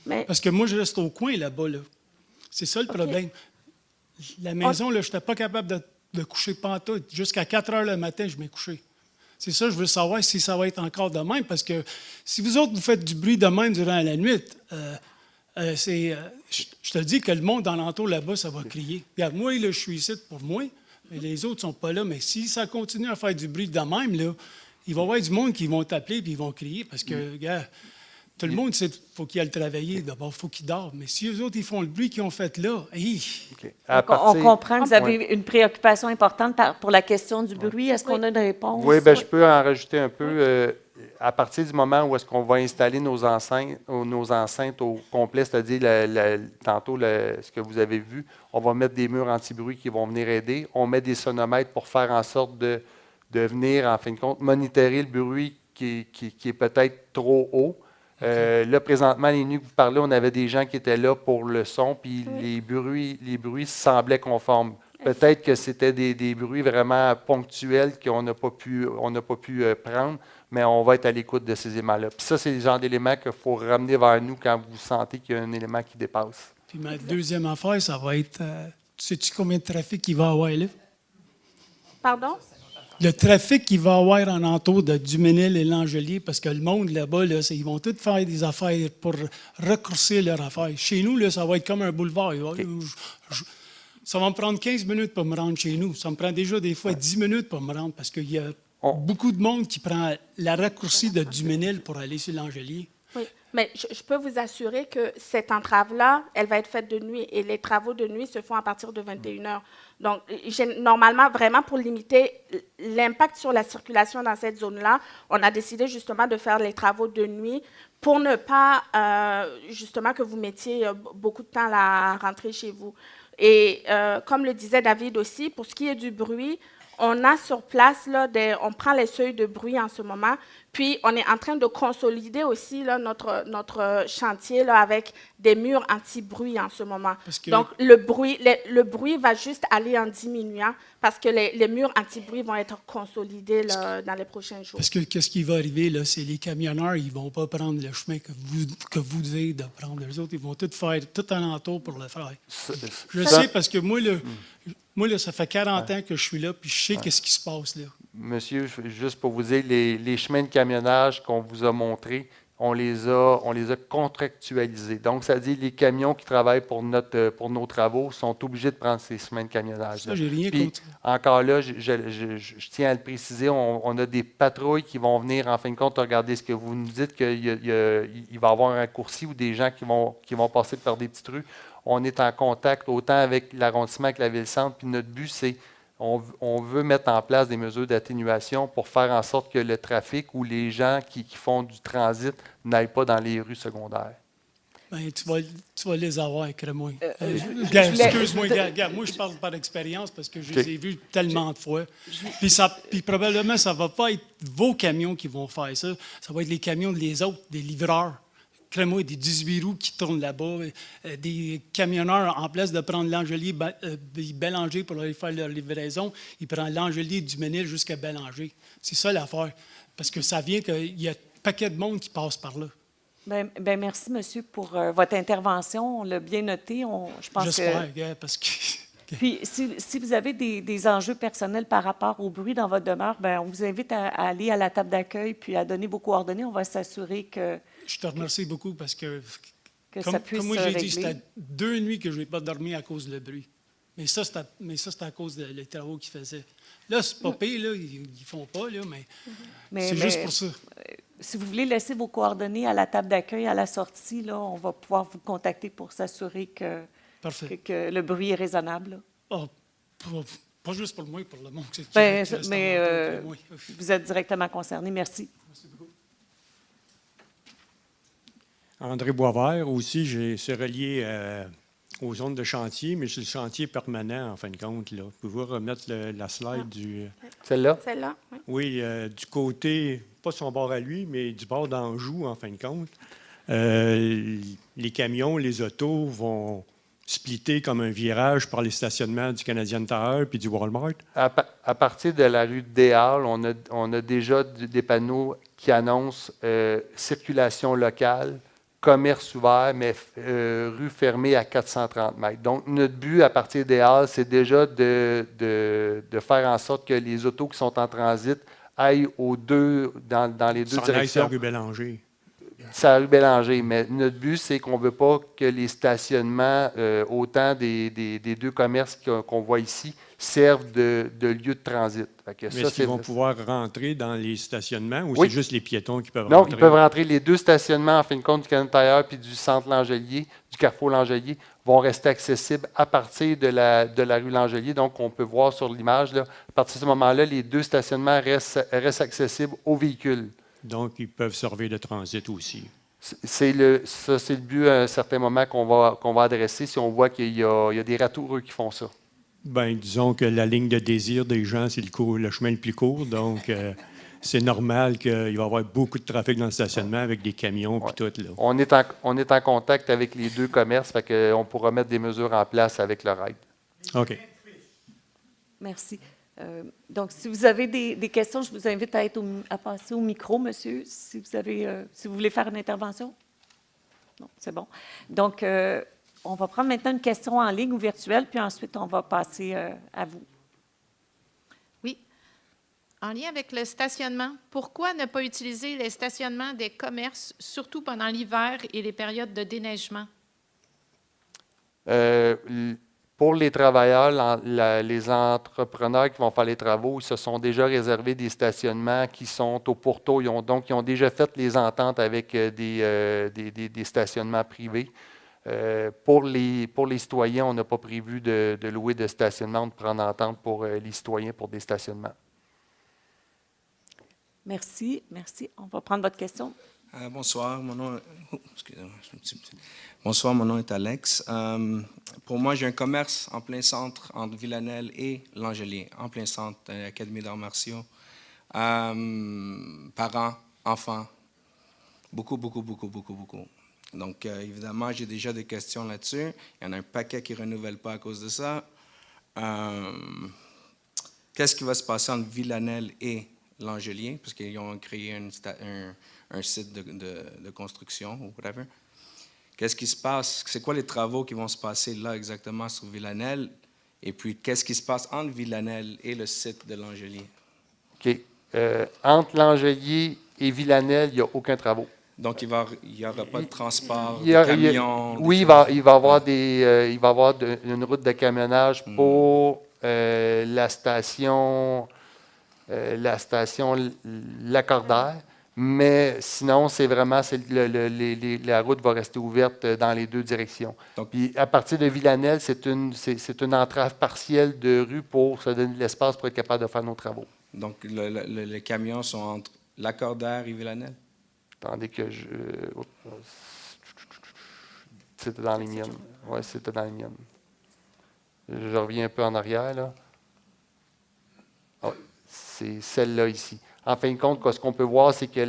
Mais Parce que moi, je reste au coin là-bas. Là. C'est ça le problème. La maison, là, je n'étais pas capable de coucher pantoute. Jusqu'à 4 heures le matin, je m'ai couché. C'est ça, je veux savoir si ça va être encore de même, parce que si vous autres, vous faites du bruit de même durant la nuit, je te dis que le monde alentour là-bas, ça va crier. Regarde, moi, là, je suis ici pour moi, mais les autres ne sont pas là. Mais si ça continue à faire du bruit de même, là, il va y avoir du monde qui vont t'appeler et ils vont crier, parce que, regarde, tout le monde sait qu'il faut qu'il aille travailler. D'abord, il faut qu'ils dorment. Mais si eux autres, ils font le bruit qu'ils ont fait là, OK. On comprend que vous avez une préoccupation importante pour la question du bruit. Est-ce qu'on a une réponse? Oui, bien, je peux en rajouter un peu. À partir du moment où est-ce qu'on va installer nos enceintes au complet, c'est-à-dire tantôt ce que vous avez vu, on va mettre des murs anti-bruit qui vont venir aider. On met des sonomètres pour faire en sorte de venir, en fin de compte, monitorer le bruit qui est peut-être trop haut. Là, présentement, les nuits que vous parlez, on avait des gens qui étaient là pour le son, puis les bruits semblaient conformes. Peut-être que c'était des bruits vraiment ponctuels qu'on n'a pas pu prendre, mais on va être à l'écoute de ces éléments-là. Puis ça, c'est le genre d'éléments qu'il faut ramener vers nous quand vous sentez qu'il y a un élément qui dépasse. Puis ma deuxième affaire, ça va être, sais-tu combien de trafic il va y avoir là? Pardon? Le trafic qu'il va y avoir en entour de Duménil et l'Angelier, parce que le monde là-bas, là, ils vont tous faire des affaires pour raccourcir leurs affaires. Chez nous, là, ça va être comme un boulevard. Okay. Ça va me prendre 15 minutes pour me rendre chez nous. Ça me prend déjà des fois 10 minutes pour me rendre, parce qu'il y a beaucoup de monde qui prend la raccourci de Duménil pour aller sur l'Angelier. Oui, mais je peux vous assurer que cette entrave-là, elle va être faite de nuit et les travaux de nuit se font à partir de 21 h. Donc, normalement, vraiment pour limiter l'impact sur la circulation dans cette zone-là, on a décidé justement de faire les travaux de nuit pour ne pas, justement, que vous mettiez beaucoup de temps à rentrer chez vous. Et comme le disait David aussi, pour ce qui est du bruit, on a sur place, là, on prend les seuils de bruit en ce moment, puis on est en train de consolider aussi là, notre chantier là, avec des murs anti-bruit en ce moment. Donc, le bruit va juste aller en diminuant parce que les murs anti-bruit vont être consolidés là, dans les prochains jours. Parce que qu'est-ce qui va arriver, là, c'est les camionneurs, ils ne vont pas prendre le chemin que vous dites de prendre. Les autres, ils vont tout faire tout alentour pour le faire. Je sais parce que moi, là, ça fait 40 ans que je suis là, puis je sais qu'est-ce qui se passe là. monsieur, juste pour vous dire, les chemins de camionnage qu'on vous a montrés, on les a contractualisés. Donc, ça dit les camions qui travaillent pour nos travaux sont obligés de prendre ces chemins de camionnage. Ça, j'ai rien Puis, contre. encore là, je tiens à le préciser, on a des patrouilles qui vont venir, en fin de compte, regarder ce que vous nous dites, qu'il va y avoir un raccourci ou des gens qui vont passer par des petites rues. On est en contact autant avec l'arrondissement que la ville-centre. Puis notre but, c'est on veut mettre en place des mesures d'atténuation pour faire en sorte que le trafic ou les gens qui font du transit n'aillent pas dans les rues secondaires. Ben, tu vas les avoir, crée-moi. voulais- Excuse-moi, gars, moi, je parle par expérience parce que je les ai vus tellement de fois. Puis probablement, ça ne va pas être vos camions qui vont faire ça. Ça va être les camions des autres, des livreurs. Crée-moi, des 18 roues qui tournent là-bas, des camionneurs, en place de prendre l'Angelier, Bélanger pour aller faire leur livraison, ils prennent l'Angelier du Ménil jusqu'à Bélanger. C'est ça l'affaire. Parce que ça vient qu'il y a un paquet de monde qui passe par là. Ben, merci, monsieur, pour votre intervention. On l'a bien noté. Je pense J'espère, gars, parce que... Puis, si vous avez des enjeux personnels par rapport au bruit dans votre demeure, ben, on vous invite à aller à la table d'accueil puis à donner vos coordonnées. On va s'assurer que Je te remercie beaucoup parce que ça puisse comme moi se j'ai dit, régler. c'était 2 nuits que je n'ai pas dormi à cause du bruit. Mais ça, c'était à cause des travaux qu'ils faisaient. Là, c'est pas pire, là, ils ne font pas, là, mais c'est juste pour ça. Si vous voulez laisser vos coordonnées à la table d'accueil à la sortie, là, on va pouvoir vous contacter pour s'assurer que le bruit est raisonnable. Là. Ah, pas juste pour moi, pour le monde. Ben, mais vous êtes directement concerné. Merci. Merci beaucoup. André Boisvert, aussi, c'est relié aux zones de chantier, mais c'est le chantier permanent, en fin de compte. Là. Pouvez-vous remettre la slide du... Celle-là? Celle-là, oui. Oui, du côté, pas son bord à lui, mais du bord d'Anjou, en fin de compte. Les camions, les autos vont splitter comme un virage par les stationnements du Canadian Tire puis du Walmart. À partir de la rue Des Halles, on a déjà des panneaux qui annoncent circulation locale, commerce ouvert, mais rue fermée à 430 mètres. Donc, notre but à partir des Halles, c'est déjà de faire en sorte que les autos qui sont en transit aillent dans les deux directions. C'est la rue Bélanger. C'est la rue Bélanger, mais notre but, c'est qu'on ne veut pas que les stationnements, autant des deux commerces qu'on voit ici, servent de lieu de transit. Mais est-ce qu'ils vont pouvoir rentrer dans les stationnements ou Oui. c'est juste les piétons qui peuvent Non, rentrer? ils peuvent rentrer. Les deux stationnements, en fin de compte, du Canadian Tire puis du centre Langelier, du carrefour Langelier, vont rester accessibles à partir de la rue Langelier. Donc, on peut voir sur l'image, là, à partir de ce moment-là, les deux stationnements restent accessibles aux véhicules. Donc, ils peuvent servir de transit aussi. C'est le but à un certain moment qu'on va adresser si on voit qu'il y a des ratoureux qui font ça. Bien, disons que la ligne de désir des gens, c'est le chemin le plus court. Donc, c'est normal qu'il va y avoir beaucoup de trafic dans le stationnement avec des camions et tout. Là. On est en contact avec les deux commerces, fait qu'on pourra mettre des mesures en place avec leur aide. OK. Merci. Donc, si vous avez des questions, je vous invite à passer au micro, monsieur, si vous voulez faire une intervention. Non, c'est bon. Donc, on va prendre maintenant une question en ligne ou virtuelle, puis ensuite, on va passer à vous. Oui. En lien avec le stationnement, pourquoi ne pas utiliser les stationnements des commerces, surtout pendant l'hiver et les périodes de déneigement? Pour les travailleurs, les entrepreneurs qui vont faire les travaux, ils se sont déjà réservés des stationnements qui sont au pourtour. Ils ont déjà fait les ententes avec des stationnements privés. Pour les citoyens, on n'a pas prévu de louer de stationnement, de prendre entente pour les citoyens pour des stationnements. Merci. On va prendre votre question. Bonsoir, Bonsoir, mon nom est Alex. Pour moi, j'ai un commerce en plein centre entre Villanelle et Langelier, en plein centre, Académie d'arts martiaux. Parents, enfants, beaucoup. Donc, évidemment, j'ai déjà des questions là-dessus. Il y en a un paquet qui ne renouvelle pas à cause de ça. Qu'est-ce qui va se passer entre Villanelle et Langelier? Parce qu'ils ont créé un site de construction ou whatever. Qu'est-ce qui se passe? C'est quoi les travaux qui vont se passer là exactement sur Villanelle? Et puis, qu'est-ce qui se passe entre Villanelle et le site de Langelier? OK. Entre Langelier et Villanelle, il n'y a aucun travaux. Donc, il n'y aura pas de transport Il y a- de il y a- camions? oui, des il va choses? y avoir une route de camionnage pour la station Lacordaire, mais sinon, c'est vraiment, la route va rester ouverte dans les deux directions. Donc- Puis à partir de Villanelle, c'est une entrave partielle de rue pour se donner de l'espace pour être capable de faire nos travaux. Donc, les camions sont entre Lacordaire et Villanelle? Attendez que c'était dans les miennes. Oui, c'était dans les miennes. Je reviens un peu en arrière, là. Ah, c'est celle-là ici. En fin de compte, ce qu'on peut voir, c'est que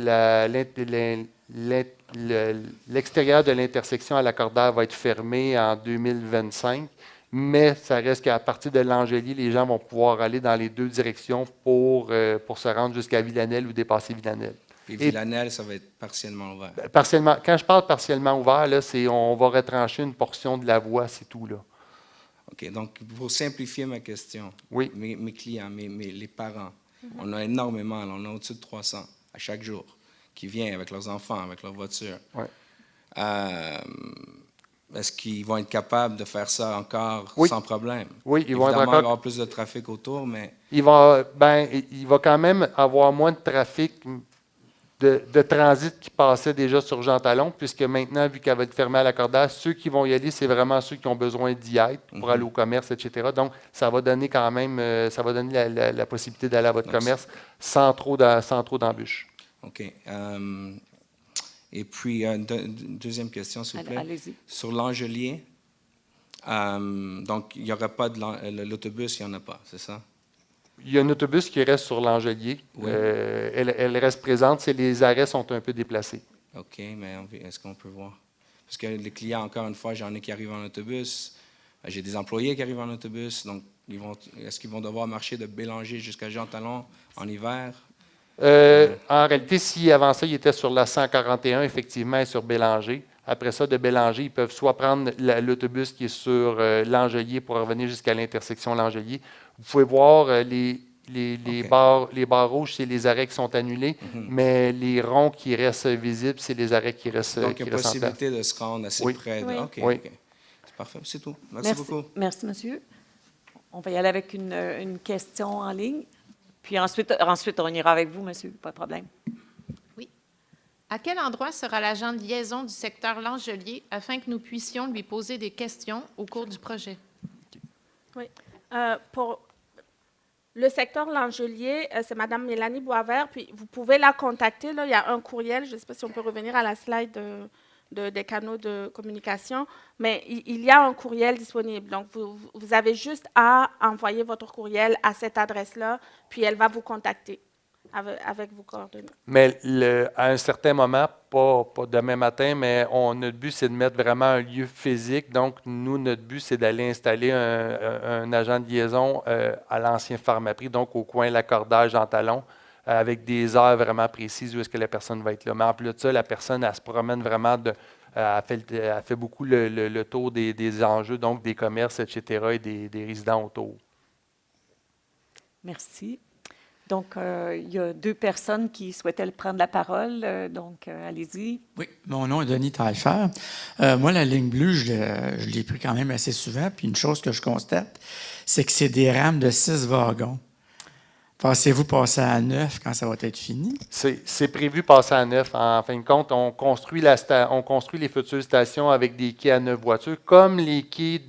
l'extérieur de l'intersection à Lacordaire va être fermé en 2025, mais ça reste qu'à partir de Langelier, les gens vont pouvoir aller dans les deux directions pour se rendre jusqu'à Villanelle ou dépasser Villanelle. Puis Villanelle, ça va être partiellement ouvert. Partiellement, quand je parle partiellement ouvert, là, on va retrancher une portion de la voie, c'est tout, là. OK. Donc, pour simplifier ma question, Oui. mes clients, les parents, on a énormément, là, on a au-dessus de 300 à chaque jour qui viennent avec leurs enfants, avec leur voiture. Ouais. Est-ce qu'ils vont être capables de faire ça encore Oui. sans problème? Oui, ils vont être Évidemment, il va y encore. avoir plus de trafic autour, mais Il va quand même avoir moins de trafic de transit qui passait déjà sur Jean Talon, puisque maintenant, vu qu'elle va être fermée à Lacordaire, ceux qui vont y aller, c'est vraiment ceux qui ont besoin d'y être pour aller au commerce, etc. Donc, ça va donner quand même, ça va donner la possibilité d'aller à votre commerce sans trop d'embûches. OK. Et puis, deuxième question, s'il vous plaît. Allez-y. Sur Langelier, donc, il n'y aura pas l'autobus, il n'y en a pas, c'est ça? Il y a un autobus qui reste sur Langelier. Oui. Elle reste présente. Les arrêts sont un peu déplacés. OK, mais est-ce qu'on peut voir? Parce que les clients, encore une fois, j'en ai qui arrivent en autobus. J'ai des employés qui arrivent en autobus. Donc, est-ce qu'ils vont devoir marcher de Bélanger jusqu'à Jean Talon en hiver? En réalité, si avant ça, il était sur la 141, effectivement, et sur Bélanger. Après ça, de Bélanger, ils peuvent soit prendre l'autobus qui est sur Langelier pour revenir jusqu'à l'intersection Langelier. Vous pouvez voir les barres rouges, c'est les arrêts qui sont annulés, mais les ronds qui restent visibles, c'est les arrêts qui restent Donc, il y a en place. possibilité de se rendre assez Oui. près de... Oui. OK, Oui. OK. C'est parfait, c'est tout. Merci beaucoup. Merci, monsieur. On va y aller avec une question en ligne. Puis ensuite, on ira avec vous, monsieur, pas de problème. À quel endroit sera l'agent de liaison du secteur Langelier afin que nous puissions lui poser des questions au cours du projet? Oui. Pour le secteur Langelier, c'est Mme Mélanie Boisvert, puis vous pouvez la contacter. Là, il y a un courriel, je ne sais pas si on peut revenir à la slide des canaux de communication, mais il y a un courriel disponible. Donc, vous avez juste à envoyer votre courriel à cette adresse-là, puis elle va vous contacter avec vos coordonnées. Mais à un certain moment, pas demain matin, mais notre but, c'est de mettre vraiment un lieu physique. Donc, nous, notre but, c'est d'aller installer un agent de liaison à l'ancien Pharmaprix, donc au coin Lacordaire, Jean Talon, avec des heures vraiment précises où est-ce que la personne va être là. Mais en plus de ça, la personne, elle se promène vraiment, elle fait beaucoup le tour des enjeux, donc des commerces, etc., et des résidents autour. Merci. Donc, il y a deux personnes qui souhaitaient prendre la parole. Donc, allez-y. Oui, mon nom est Denis Taillefer. Moi, la ligne bleue, je l'ai pris quand même assez souvent. Puis une chose que je constate, c'est que c'est des rames de 6 wagons. Pensez-vous passer à 9 quand ça va être fini? C'est prévu passer à 9. En fin de compte, on construit les futures stations avec des quais à 9 voitures, comme les quais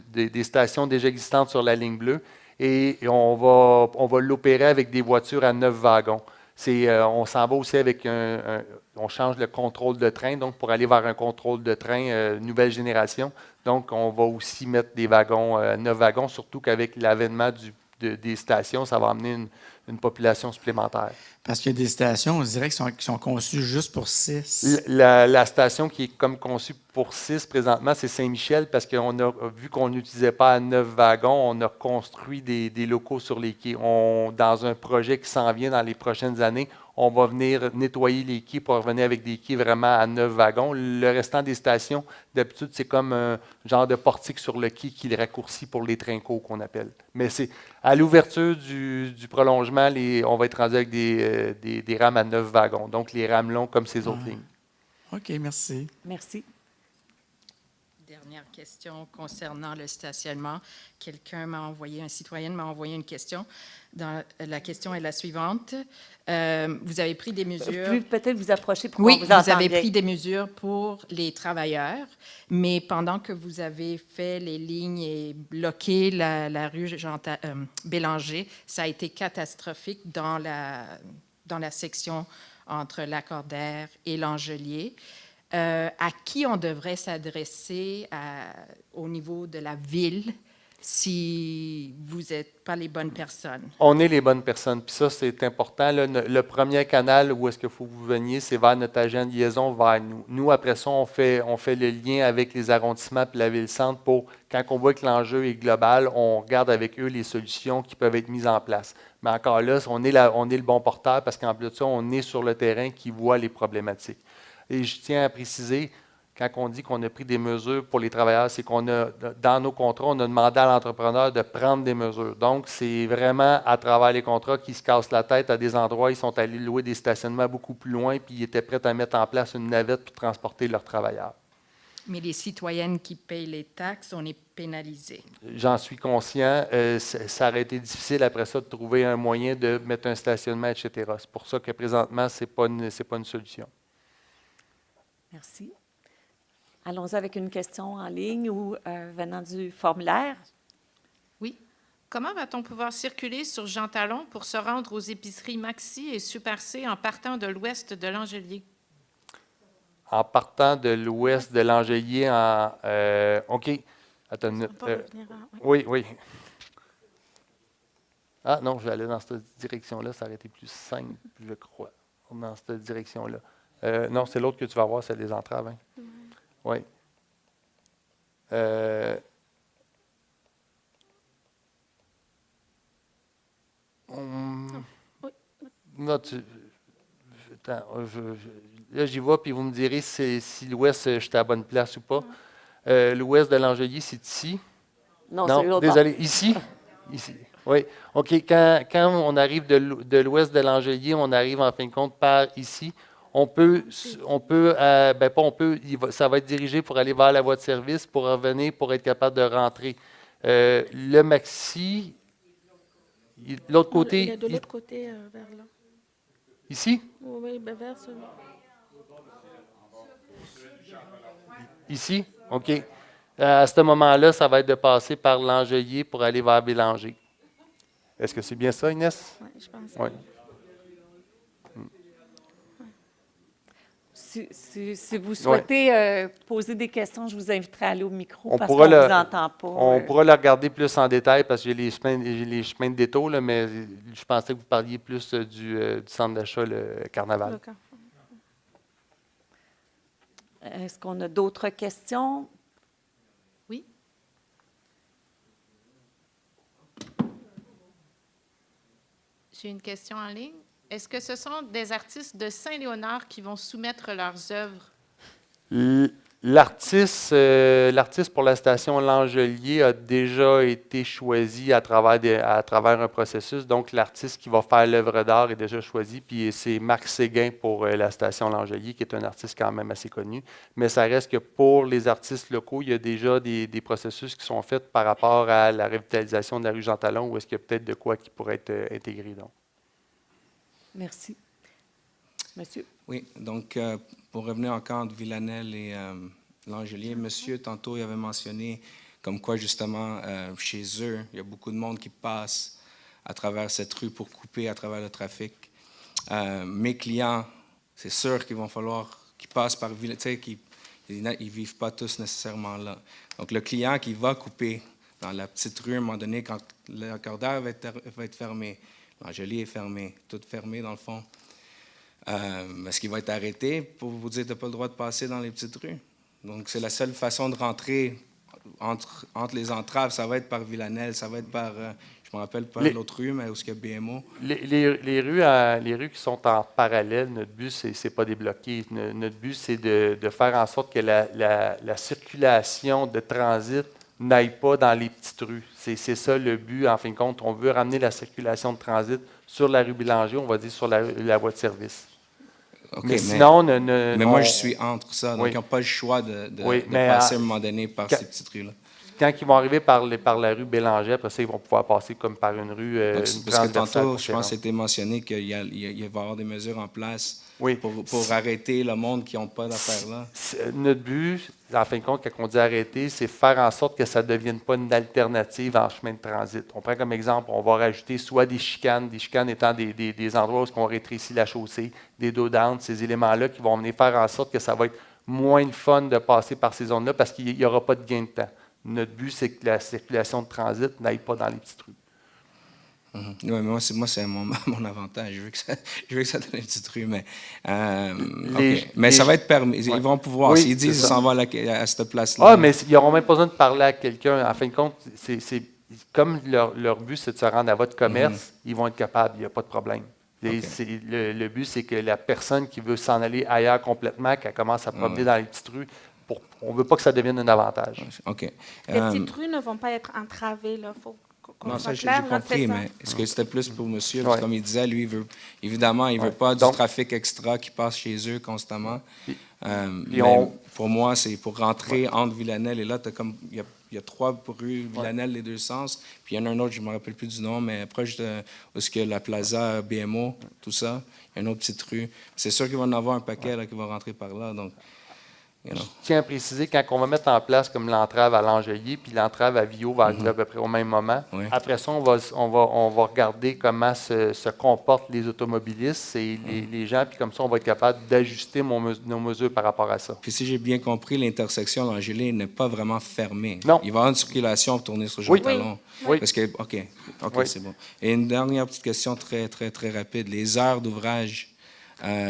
des stations déjà existantes sur la ligne bleue. Et on va l'opérer avec des voitures à 9 wagons. On s'en va aussi avec on change le contrôle de train, donc pour aller vers un contrôle de train nouvelle génération. Donc, on va aussi mettre des wagons, 9 wagons, surtout qu'avec l'avènement des stations, ça va amener une population supplémentaire. Parce qu'il y a des stations, on dirait, qui sont conçues juste pour 6. La station qui est comme conçue pour 6 présentement, c'est Saint-Michel, parce vu qu'on n'utilisait pas à 9 wagons, on a construit des locaux sur les quais. Dans un projet qui s'en vient dans les prochaines années, on va venir nettoyer les quais pour revenir avec des quais vraiment à 9 wagons. Le restant des stations, d'habitude, c'est comme un genre de portique sur le quai qui le raccourcit pour les trincos qu'on appelle. Mais c'est à l'ouverture du prolongement, on va être rendu avec des rames à 9 wagons, donc les rames longs comme ces autres lignes. OK, merci. Merci. Dernière question concernant le stationnement. Un citoyen m'a envoyé une question. La question est la suivante. Vous avez pris des Vous mesures... pouvez peut-être vous approcher pour Oui, qu'on vous vous entende avez bien. pris des mesures pour les travailleurs, mais pendant que vous avez fait les lignes et bloqué la rue Bélanger, ça a été catastrophique dans la section entre Lacordaire et L'Angelier. À qui on devrait s'adresser au niveau de la ville si vous n'êtes pas les bonnes personnes? On est les bonnes personnes, puis ça, c'est important. Là, le premier canal où est-ce qu'il faut que vous veniez, c'est vers notre agent de liaison, vers nous. Nous, après ça, on fait le lien avec les arrondissements puis la ville-centre pour, quand on voit que l'enjeu est global, on regarde avec eux les solutions qui peuvent être mises en place. Mais encore là, on est le bon porteur parce qu'en plus de ça, on est sur le terrain qui voit les problématiques. Et je tiens à préciser, quand on dit qu'on a pris des mesures pour les travailleurs, c'est qu'on a, dans nos contrats, on a demandé à l'entrepreneur de prendre des mesures. Donc, c'est vraiment à travers les contrats qu'ils se cassent la tête à des endroits. Ils sont allés louer des stationnements beaucoup plus loin, puis ils étaient prêts à mettre en place une navette pour transporter leurs travailleurs. Mais les citoyennes qui payent les taxes, on est pénalisés. J'en suis conscient. Ça aurait été difficile après ça de trouver un moyen de mettre un stationnement, etc. C'est pour ça que présentement, ce n'est pas une solution. Merci. Allons-y avec une question en ligne ou venant du formulaire. Oui. Comment va-t-on pouvoir circuler sur Jean Talon pour se rendre aux épiceries Maxi et Super C en partant de l'ouest de l'Angelier? En partant de l'ouest de l'Angelier, OK. Attends une minute. Oui. Ah non, j'allais dans cette direction-là. Ça aurait été plus simple, je crois. Dans cette direction-là. Non, c'est l'autre que tu vas voir, c'est les entraves. Hein? Oui. Non, attends, là, j'y vais, puis vous me direz si l'ouest, j'étais à la bonne place ou pas. L'ouest de l'Angelier, c'est ici. Non, c'est l'autre désolé. Ici? Ici. Oui. OK. Quand on arrive de l'ouest de l'Angelier, on arrive en fin de compte par ici. Ça va être dirigé pour aller vers la voie de service, pour revenir, pour être capable de rentrer. Le Maxi, l'autre côté. Il est de l'autre côté, vers là. Ici? Oui, vers celui. Ici? OK. À ce moment-là, ça va être de passer par l'Angelier pour aller vers Bélanger. Est-ce que c'est bien ça, Inès? Oui, je pense. Oui. Si vous souhaitez poser des questions, je vous inviterai à aller au micro parce qu'on ne vous entend pas. On pourra le regarder plus en détail parce que j'ai les chemins de détour, là, mais je pensais que vous parliez plus du centre d'achat, le Carnaval. Est-ce qu'on a d'autres questions? Oui. J'ai une question en ligne. Est-ce que ce sont des artistes de Saint-Léonard qui vont soumettre leurs œuvres? L'artiste pour la station L'Angelier a déjà été choisi à travers un processus. Donc, l'artiste qui va faire l'œuvre d'art est déjà choisi. Puis, c'est Marc Séguin pour la station L'Angelier, qui est un artiste quand même assez connu. Mais ça reste que pour les artistes locaux, il y a déjà des processus qui sont faits par rapport à la revitalisation de la rue Jean Talon, où est-ce qu'il y a peut-être de quoi qui pourrait être intégré. Donc. Merci. Monsieur. Oui, donc pour revenir encore entre Villanelle et L'Angelier, monsieur, tantôt, il avait mentionné comme quoi, justement, chez eux, il y a beaucoup de monde qui passe à travers cette rue pour couper à travers le trafic. Mes clients, c'est sûr qu'ils vont falloir qu'ils passent par Villanelle, tu sais, ils ne vivent pas tous nécessairement là. Donc, le client qui va couper dans la petite rue, à un moment donné, quand le Lacordaire va être fermé, L'Angelier est fermé, tout fermé dans le fond. Est-ce qu'il va être arrêté pour vous dire que tu n'as pas le droit de passer dans les petites rues? Donc, c'est la seule façon de rentrer entre les entraves, ça va être par Villanelle, ça va être par, je me rappelle pas l'autre rue, mais où est-ce qu'il y a BMO? Les rues qui sont en parallèle, notre but, c'est pas de les bloquer. Notre but, c'est de faire en sorte que la circulation de transit n'aille pas dans les petites rues. C'est ça le but, en fin de compte. On veut ramener la circulation de transit sur la rue Bélanger, on va dire sur la voie de service. OK, mais sinon, mais moi, je suis entre ça, donc oui. ils n'ont pas le choix de Oui, mais passer à un moment donné par ces petites rues-là. Quand ils vont arriver par la rue Bélanger, après ça, ils vont pouvoir passer comme par une rue Donc, une parce que transversale tantôt, je pense que différente. c'était mentionné qu'il va y avoir des mesures en place Oui. pour arrêter le monde qui n'ont pas d'affaires là. Notre but, en fin de compte, quand on dit arrêter, c'est faire en sorte que ça ne devienne pas une alternative en chemin de transit. On prend comme exemple, on va rajouter soit des chicanes étant des endroits où on rétrécit la chaussée, des dos down, ces éléments-là qui vont venir faire en sorte que ça va être moins le fun de passer par ces zones-là parce qu'il n'y aura pas de gain de temps. Notre but, c'est que la circulation de transit n'aille pas dans les petites rues. Oui, mais moi, c'est mon avantage. Je veux que ça donne une petite rue, mais, mais ça va être permis. Ils vont pouvoir, oui, s'ils disent qu'ils s'en vont à cette place-là. Ah, mais ils n'auront même pas besoin de parler à quelqu'un. En fin de compte, comme leur but, c'est de se rendre à votre commerce, ils vont être capables, il n'y a pas de problème. Le but, c'est que la personne qui veut s'en aller ailleurs complètement, qu'elle commence à promener dans les petites rues, on ne veut pas que ça devienne un avantage. OK. Les petites rues ne vont pas être entravées, là. Faut qu'on Non, soit ça, j'ai clair, là, compris, c'est ça. mais est-ce que c'était plus pour monsieur? Parce que comme il disait, lui, il veut pas du trafic extra qui passe chez eux constamment. Pour moi, c'est pour rentrer entre Villanelle et là, il y a 3 rues Villanelle, les deux sens. Puis il y en a un autre, je ne me rappelle plus du nom, mais proche de où est-ce que la Plaza BMO, tout ça. Il y a une autre petite rue. C'est sûr qu'il va en avoir un paquet là, qui va rentrer par là. Donc, Je tiens à préciser, quand on va mettre en place comme l'entrave à l'Angelier, puis l'entrave à Vio va arriver à peu près au même moment, après ça, on va regarder comment se comportent les automobilistes et les gens, puis comme ça, on va être capable d'ajuster nos mesures par rapport à ça. Puis si j'ai bien compris, l'intersection d'Angelier n'est pas vraiment fermée. Non. Il va y avoir une circulation pour tourner sur Jean Talon. Oui. Parce que, OK, c'est bon. Et une dernière petite question très, très, très rapide. Les heures d'ouvrage.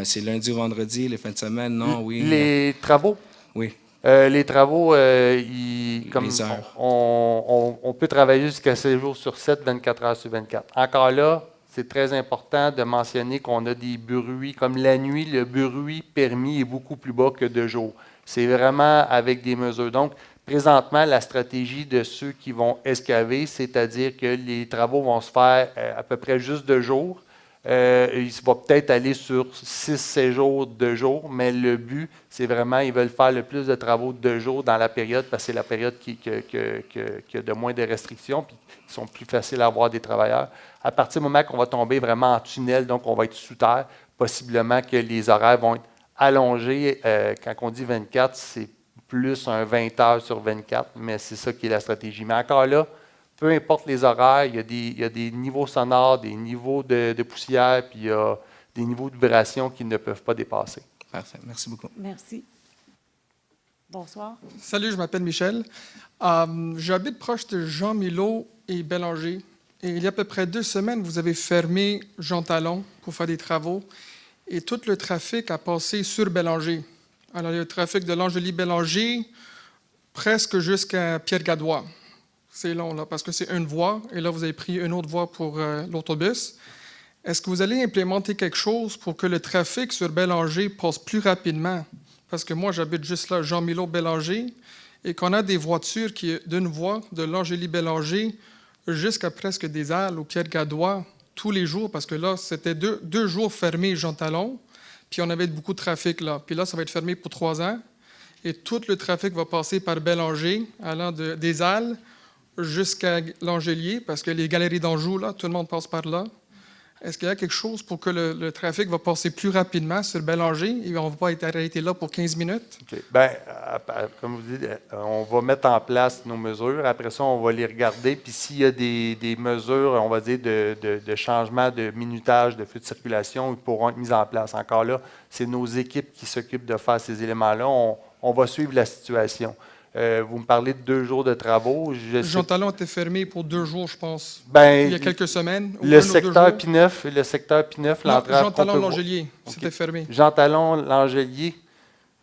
C'est lundi, vendredi, les fins de semaine, non? Oui. Les travaux? Oui. Les travaux, comme Les heures. on peut travailler jusqu'à 7 jours sur 7, 24 heures sur 24. Encore là, c'est très important de mentionner qu'on a des bruits. Comme la nuit, le bruit permis est beaucoup plus bas que de jour. C'est vraiment avec des mesures. Donc, présentement, la stratégie de ceux qui vont excaver, c'est-à-dire que les travaux vont se faire à peu près juste de jour. Il va peut-être aller sur 6-7 jours de jour, mais le but, c'est vraiment, ils veulent faire le plus de travaux de jour dans la période, parce que c'est la période qui a de moins de restrictions, puis qui sont plus faciles à avoir des travailleurs. À partir du moment qu'on va tomber vraiment en tunnel, donc on va être sous terre, possiblement que les horaires vont être allongés. Quand on dit 24, c'est plus un 20 heures sur 24, mais c'est ça qui est la stratégie. Mais encore là, peu importe les horaires, il y a des niveaux sonores, des niveaux de poussière, puis il y a des niveaux de vibration qui ne peuvent pas dépasser. Parfait. Merci beaucoup. Merci. Bonsoir. Salut, je m'appelle Michel. J'habite proche de Jean Milot et Bélanger. Et il y a à peu près 2 semaines, vous avez fermé Jean Talon pour faire des travaux. Et tout le trafic a passé sur Bélanger. Alors, il y a le trafic de l'Angélie-Bélanger presque jusqu'à Pierre-Gadois. C'est long, là, parce que c'est une voie, et là, vous avez pris une autre voie pour l'autobus. Est-ce que vous allez implémenter quelque chose pour que le trafic sur Bélanger passe plus rapidement? Parce que moi, j'habite juste là, Jean-Milot-Bélanger, et qu'on a des voitures qui d'une voie de l'Angélie-Bélanger jusqu'à presque des Halles ou Pierre-Gadois tous les jours, parce que là, c'était 2 jours fermés Jean Talon, puis on avait beaucoup de trafic là. Puis là, ça va être fermé pour 3 ans, et tout le trafic va passer par Bélanger, allant des Halles jusqu'à l'Angelier, parce que les galeries d'Anjou, là, tout le monde passe par là. Est-ce qu'il y a quelque chose pour que le trafic va passer plus rapidement sur Bélanger et on ne va pas être arrêté là pour 15 minutes? Okay. Bien, comme vous dites, on va mettre en place nos mesures. Après ça, on va les regarder. Puis s'il y a des mesures, on va dire, de changement de minutage, de feu de circulation, ils pourront être mises en place. Encore là, c'est nos équipes qui s'occupent de faire ces éléments-là. On va suivre la situation. Vous me parlez de 2 jours de travaux. Jean Talon était fermé pour 2 jours, je pense. Ben, il y a quelques semaines. Le secteur P9, l'entrave. Jean Talon, l'Angelier, c'était fermé. Jean Talon, l'Angelier.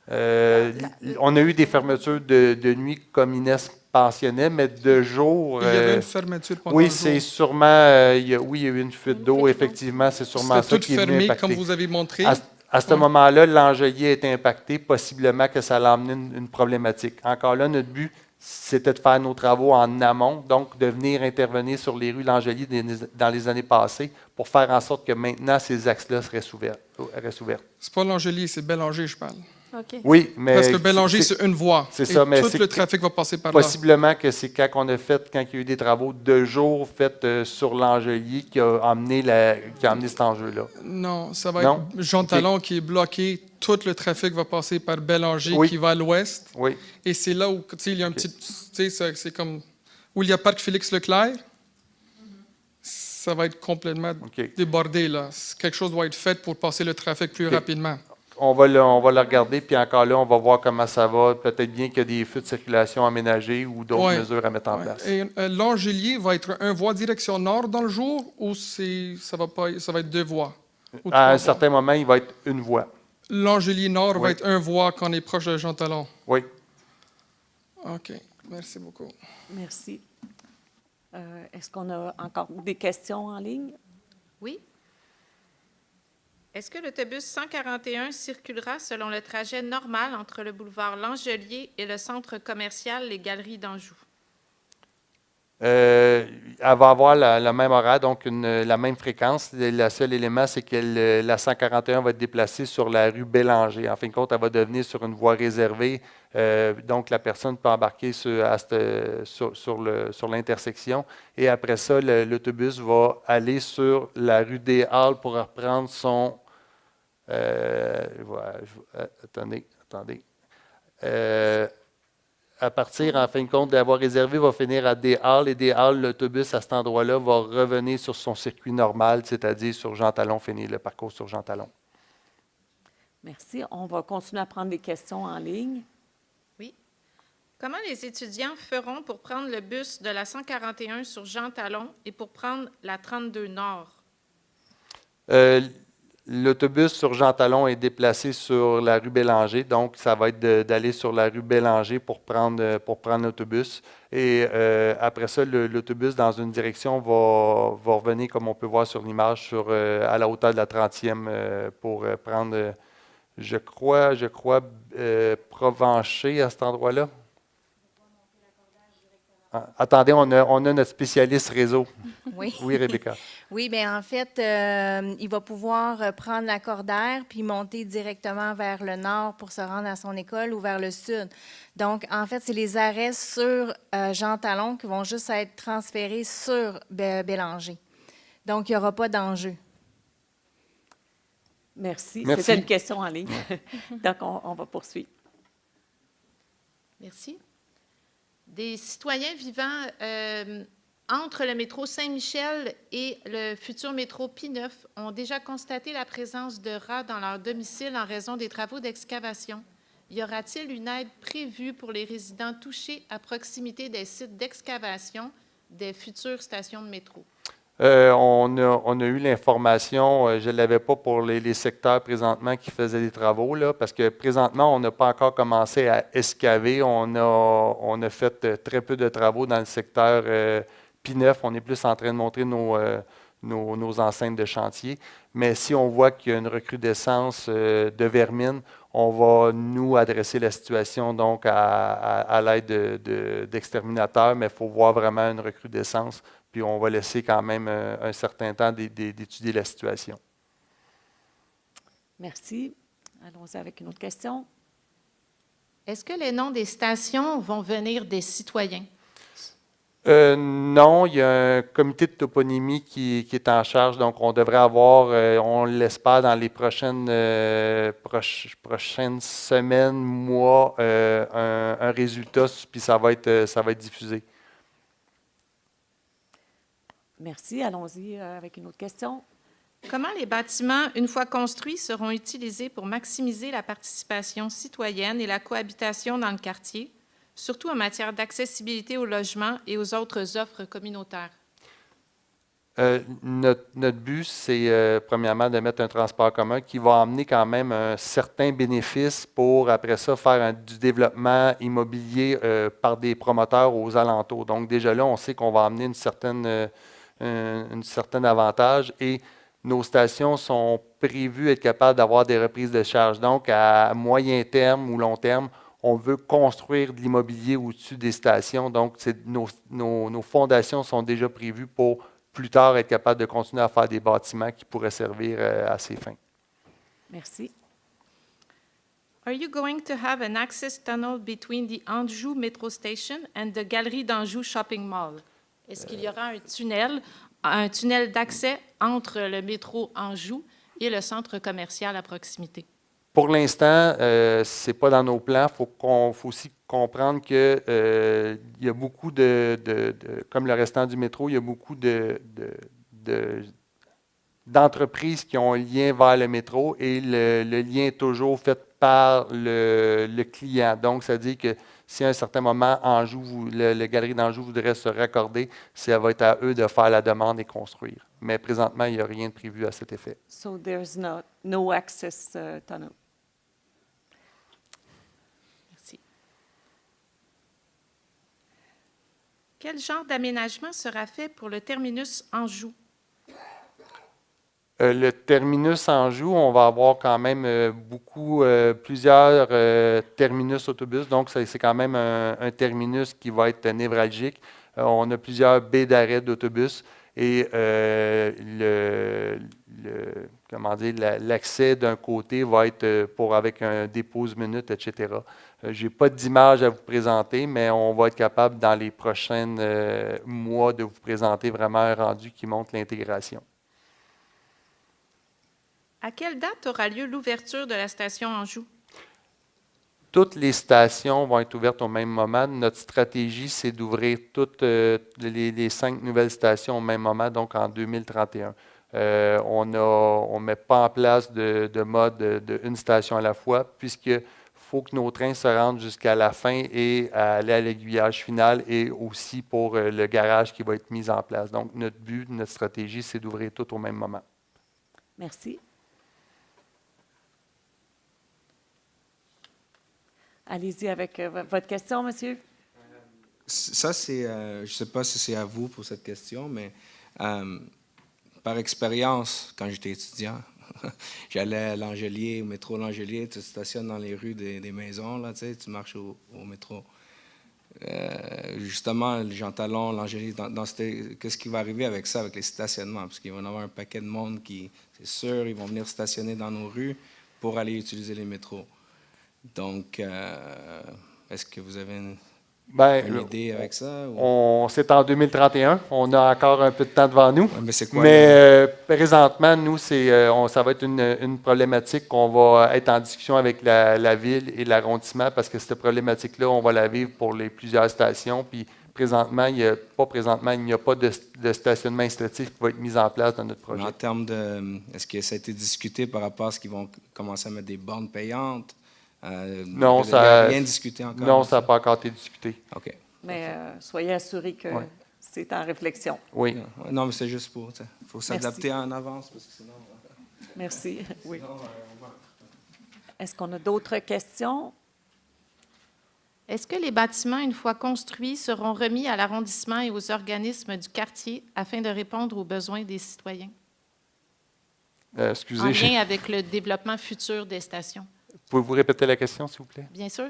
On a eu des fermetures de nuit comme Inès suspensionnait, mais de jour... Il y avait une fermeture pendant oui, le jour. c'est sûrement... il y a eu une fuite d'eau, effectivement, c'est sûrement C'était ça tout qui est venu fermé, impacter. comme vous avez montré. À ce moment-là, l'Angelier est impacté, possiblement que ça a amené une problématique. Encore là, notre but, c'était de faire nos travaux en amont, donc de venir intervenir sur les rues L'Angelier dans les années passées pour faire en sorte que maintenant, ces axes-là restent ouverts. C'est pas L'Angelier, c'est Bélanger, je parle. OK. Oui, mais... Parce que Bélanger, c'est une voie. C'est ça, mais tout le trafic va passer par là. possiblement que c'est quand il y a eu des travaux de jour faits sur l'Angelier qui a amené cet enjeu-là. Non, ça va être Jean Talon qui est bloqué. Tout le trafic va passer par Bélanger qui va à l'ouest. Oui. Et c'est là où il y a un petit... Tu sais, c'est comme... Où il y a Parc Félix-Leclerc, ça va être complètement débordé, là. Quelque chose doit être fait pour passer le trafic plus rapidement. On va le regarder, puis encore là, on va voir comment ça va. Peut-être bien qu'il y a des feux de circulation aménagés ou d'autres mesures à mettre en place. Et L'Angelier va être un voie direction nord dans le jour ou ça va être deux voies? À un certain moment, il va être une voie. L'Angelier nord va être un voie quand on est proche de Jean Talon? Oui. OK. Merci beaucoup. Merci. Est-ce qu'on a encore des questions en ligne? Oui. Est-ce que l'autobus 141 circulera selon le trajet normal entre le boulevard L'Angelier et le centre commercial Les Galeries d'Anjou? Elle va avoir le même horaire, donc la même fréquence. Le seul élément, c'est que la 141 va être déplacée sur la rue Bélanger. En fin de compte, elle va devenir sur une voie réservée. Donc, la personne peut embarquer sur l'intersection. Et après ça, l'autobus va aller sur la rue des Halles pour reprendre son... attendez. À partir, en fin de compte, d'avoir réservé, va finir à des Halles. Et des Halles, l'autobus, à cet endroit-là, va revenir sur son circuit normal, c'est-à-dire sur Jean Talon, finir le parcours sur Jean Talon. Merci. On va continuer à prendre des questions en ligne. Oui. Comment les étudiants feront pour prendre le bus de la 141 sur Jean Talon et pour prendre la 32 Nord? L'autobus sur Jean Talon est déplacé sur la rue Bélanger, donc ça va être d'aller sur la rue Bélanger pour prendre l'autobus. Et après ça, l'autobus dans une direction va revenir, comme on peut voir sur l'image, à la hauteur de la 30e pour prendre, je crois, Provencher à cet endroit-là. Attendez, on a notre spécialiste réseau. Oui. Oui, Rebecca. Oui, bien en fait, il va pouvoir prendre l'accordaire puis monter directement vers le nord pour se rendre à son école ou vers le sud. Donc, en fait, c'est les arrêts sur Jean Talon qui vont juste être transférés sur Bélanger. Donc, il n'y aura pas d'enjeu. Merci. C'était une question en ligne. Donc, on va poursuivre. Merci. Des citoyens vivant entre le métro Saint-Michel et le futur métro P9 ont déjà constaté la présence de rats dans leur domicile en raison des travaux d'excavation. Y aura-t-il une aide prévue pour les résidents touchés à proximité des sites d'excavation des futures stations de métro? On a eu l'information, je ne l'avais pas pour les secteurs présentement qui faisaient des travaux, là, parce que présentement, on n'a pas encore commencé à excaver. On a fait très peu de travaux dans le secteur P9. On est plus en train de montrer nos enceintes de chantier. Mais si on voit qu'il y a une recrudescence de vermine, on va nous adresser la situation donc à l'aide d'exterminateurs, mais il faut voir vraiment une recrudescence. Puis on va laisser quand même un certain temps d'étudier la situation. Merci. Allons-y avec une autre question. Est-ce que les noms des stations vont venir des citoyens? Non, il y a un comité de toponymie qui est en charge, donc on devrait avoir, on l'espère dans les prochaines semaines, mois, un résultat, puis ça va être diffusé. Merci. Allons-y avec une autre question. Comment les bâtiments, une fois construits, seront utilisés pour maximiser la participation citoyenne et la cohabitation dans le quartier, surtout en matière d'accessibilité au logement et aux autres offres communautaires? Notre but, c'est premièrement de mettre un transport commun qui va amener quand même un certain bénéfice pour, après ça, faire du développement immobilier par des promoteurs aux alentours. Donc, déjà là, on sait qu'on va amener un certain avantage et nos stations sont prévues être capables d'avoir des reprises de charge. Donc, à moyen terme ou long terme, on veut construire de l'immobilier au-dessus des stations. Donc, nos fondations sont déjà prévues pour plus tard être capable de continuer à faire des bâtiments qui pourraient servir à ces fins. Merci. Are you going to have an access tunnel between the Anjou Metro Station and the Galerie d'Anjou Shopping Mall? Est-ce qu'il y aura un tunnel d'accès entre le métro Anjou et le centre commercial à proximité? Pour l'instant, ce n'est pas dans nos plans. Il faut aussi comprendre qu'il y a beaucoup comme le restant du métro, il y a beaucoup d'entreprises qui ont un lien vers le métro et le lien est toujours fait par le client. Donc, ça veut dire que si à un certain moment, le Galerie d'Anjou voudrait se raccorder, ça va être à eux de faire la demande et construire. Mais présentement, il n'y a rien de prévu à cet effet. So there's no access tunnel. Merci. Quel genre d'aménagement sera fait pour le terminus Anjou? Le terminus Anjou, on va avoir quand même plusieurs terminus autobus. Donc, c'est quand même un terminus qui va être névralgique. On a plusieurs baies d'arrêt d'autobus et l'accès d'un côté va être avec un dépose-minute, etc. Je n'ai pas d'image à vous présenter, mais on va être capable dans les prochains mois de vous présenter vraiment un rendu qui montre l'intégration. À quelle date aura lieu l'ouverture de la station Anjou? Toutes les stations vont être ouvertes au même moment. Notre stratégie, c'est d'ouvrir toutes les 5 nouvelles stations au même moment, donc en 2031. On ne met pas en place de mode d'une station à la fois, puisqu'il faut que nos trains se rendent jusqu'à la fin et aller à l'aiguillage final et aussi pour le garage qui va être mis en place. Donc, notre but, notre stratégie, c'est d'ouvrir tout au même moment. Merci. Allez-y avec votre question, monsieur. Ça, c'est, je ne sais pas si c'est à vous pour cette question, mais par expérience, quand j'étais étudiant, j'allais à Langelier, au métro Langelier, tu te stationnes dans les rues des maisons, là, tu marches au métro. Justement, Jean Talon, Langelier, qu'est-ce qui va arriver avec ça, avec les stationnements? Parce qu'il va y avoir un paquet de monde qui, c'est sûr, ils vont venir stationner dans nos rues pour aller utiliser les métros. Donc, est-ce que vous avez une idée avec ça? C'est en 2031. On a encore un peu de temps devant nous. Ouais, mais c'est quoi? Présentement, nous, ça va être une problématique qu'on va être en discussion avec la ville et l'arrondissement parce que cette problématique-là, on va la vivre pour les plusieurs stations. Puis présentement, il n'y a pas de stationnement incitatif qui va être mis en place dans notre projet. En termes de... Est-ce que ça a été discuté par rapport à ce qu'ils vont commencer à mettre des bornes payantes? Non, ça n'a rien discuté encore. Non, ça n'a pas encore été discuté. OK. Mais soyez assurés que c'est en réflexion. Oui. Non, mais c'est juste pour... Il faut s'adapter en avance parce que sinon... Merci. Oui. Est-ce qu'on a d'autres questions? Est-ce que les bâtiments, une fois construits, seront remis à l'arrondissement et aux organismes du quartier afin de répondre aux besoins des citoyens? Excusez. En lien avec le développement futur des stations. Pouvez-vous répéter la question, s'il vous plaît? Bien sûr.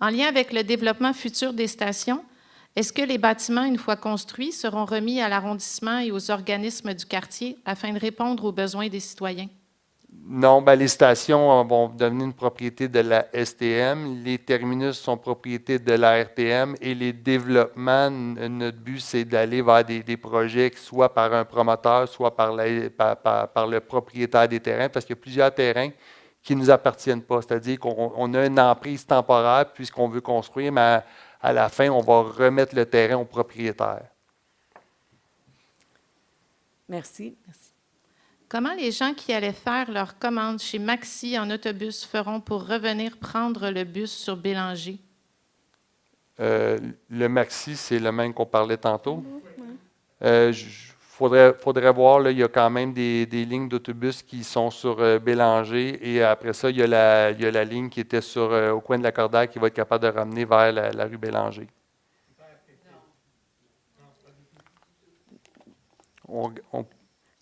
En lien avec le développement futur des stations, est-ce que les bâtiments, une fois construits, seront remis à l'arrondissement et aux organismes du quartier afin de répondre aux besoins des citoyens? Non, les stations vont devenir une propriété de la STM. Les terminus sont propriété de la RTM et les développements, notre but, c'est d'aller vers des projets, soit par un promoteur, soit par le propriétaire des terrains, parce qu'il y a plusieurs terrains qui ne nous appartiennent pas. C'est-à-dire qu'on a une emprise temporaire puisqu'on veut construire, mais à la fin, on va remettre le terrain au propriétaire. Merci. Comment les gens qui allaient faire leur commande chez Maxi en autobus feront pour revenir prendre le bus sur Bélanger? Le Maxi, c'est le même qu'on parlait tantôt. Il faudrait voir, là, il y a quand même des lignes d'autobus qui sont sur Bélanger, et après ça, il y a la ligne qui était au coin de la Cordaire qui va être capable de ramener vers la rue Bélanger. Donc,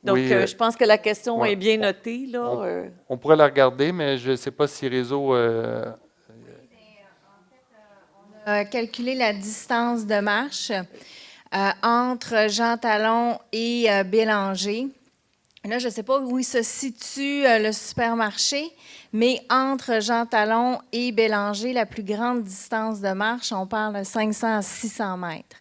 oui, je pense que la question ouais. est bien notée. Là, On pourrait la regarder, mais je ne sais pas si réseau... Calculer la distance de marche entre Jean Talon et Bélanger. Là, je ne sais pas où il se situe le supermarché, mais entre Jean Talon et Bélanger, la plus grande distance de marche, on parle de 500 à 600 mètres.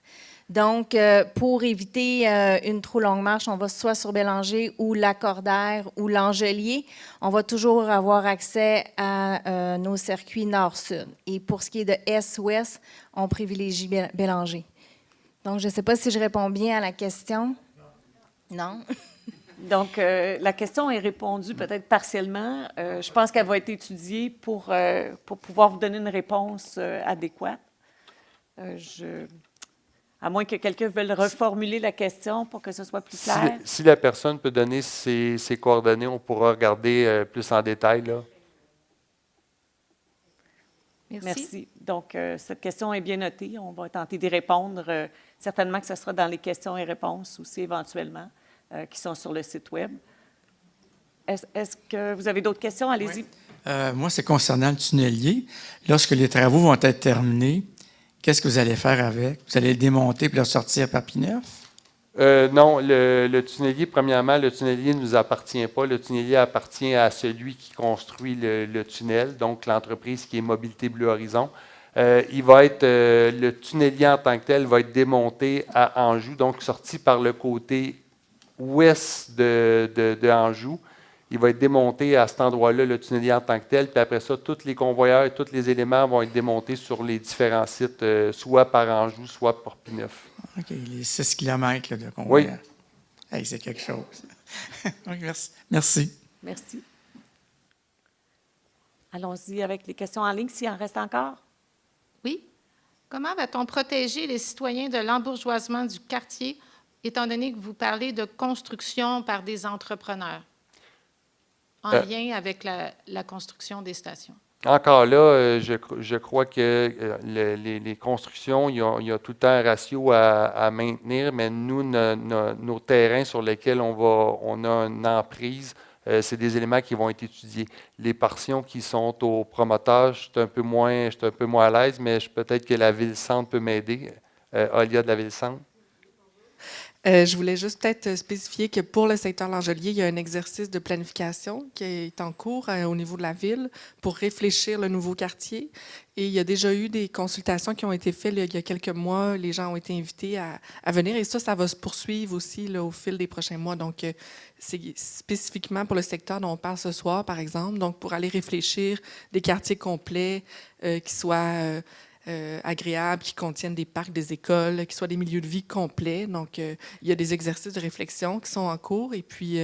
Donc, pour éviter une trop longue marche, on va soit sur Bélanger ou Lacordaire ou l'Angelier. On va toujours avoir accès à nos circuits nord-sud. Et pour ce qui est de est-ouest, on privilégie Bélanger. Donc, je ne sais pas si je réponds bien à la question. Non? Donc, la question est répondue peut-être partiellement. Je pense qu'elle va être étudiée pour pouvoir vous donner une réponse adéquate. À moins que quelqu'un veuille reformuler la question pour que ce soit plus clair. Si la personne peut donner ses coordonnées, on pourra regarder plus en détail, là. Merci. Donc, cette question est bien notée. On va tenter d'y répondre. Certainement que ce sera dans les questions et réponses aussi, éventuellement, qui sont sur le site Web. Est-ce que vous avez d'autres questions? Allez-y. Oui. Moi, c'est concernant le tunnelier. Lorsque les travaux vont être terminés, qu'est-ce que vous allez faire avec? Vous allez le démonter puis le sortir par Papineuf? Non, le tunnelier, premièrement, le tunnelier ne nous appartient pas. Le tunnelier appartient à celui qui construit le tunnel, donc l'entreprise qui est Mobilité Bleu Horizon. Le tunnelier en tant que tel va être démonté à Anjou, donc sorti par le côté ouest de Anjou. Il va être démonté à cet endroit-là, le tunnelier en tant que tel, puis après ça, tous les convoyeurs et tous les éléments vont être démontés sur les différents sites, soit par Anjou, soit par Papineuf. OK, les 6 km de convoyeurs. Oui. Hey, c'est quelque chose. Okay, merci. Merci. Allons-y avec les questions en ligne, s'il en reste encore. Oui. Comment va-t-on protéger les citoyens de l'embourgeoisement du quartier, étant donné que vous parlez de construction par des entrepreneurs, en lien avec la construction des stations? Encore là, je crois que les constructions, il y a tout le temps un ratio à maintenir, mais nous, nos terrains sur lesquels on a une emprise, c'est des éléments qui vont être étudiés. Les portions qui sont au promoteur, je suis un peu moins à l'aise, mais peut-être que la Ville-Centre peut m'aider. Olia de la Ville-Centre. Je voulais juste peut-être spécifier que pour le secteur L'Angelier, il y a un exercice de planification qui est en cours au niveau de la ville pour réfléchir le nouveau quartier. Et il y a déjà eu des consultations qui ont été faites il y a quelques mois. Les gens ont été invités à venir et ça va se poursuivre aussi là, au fil des prochains mois. Donc, c'est spécifiquement pour le secteur dont on parle ce soir, par exemple. Donc, pour aller réfléchir des quartiers complets qui soient agréables, qui contiennent des parcs, des écoles, qui soient des milieux de vie complets. Donc, il y a des exercices de réflexion qui sont en cours et puis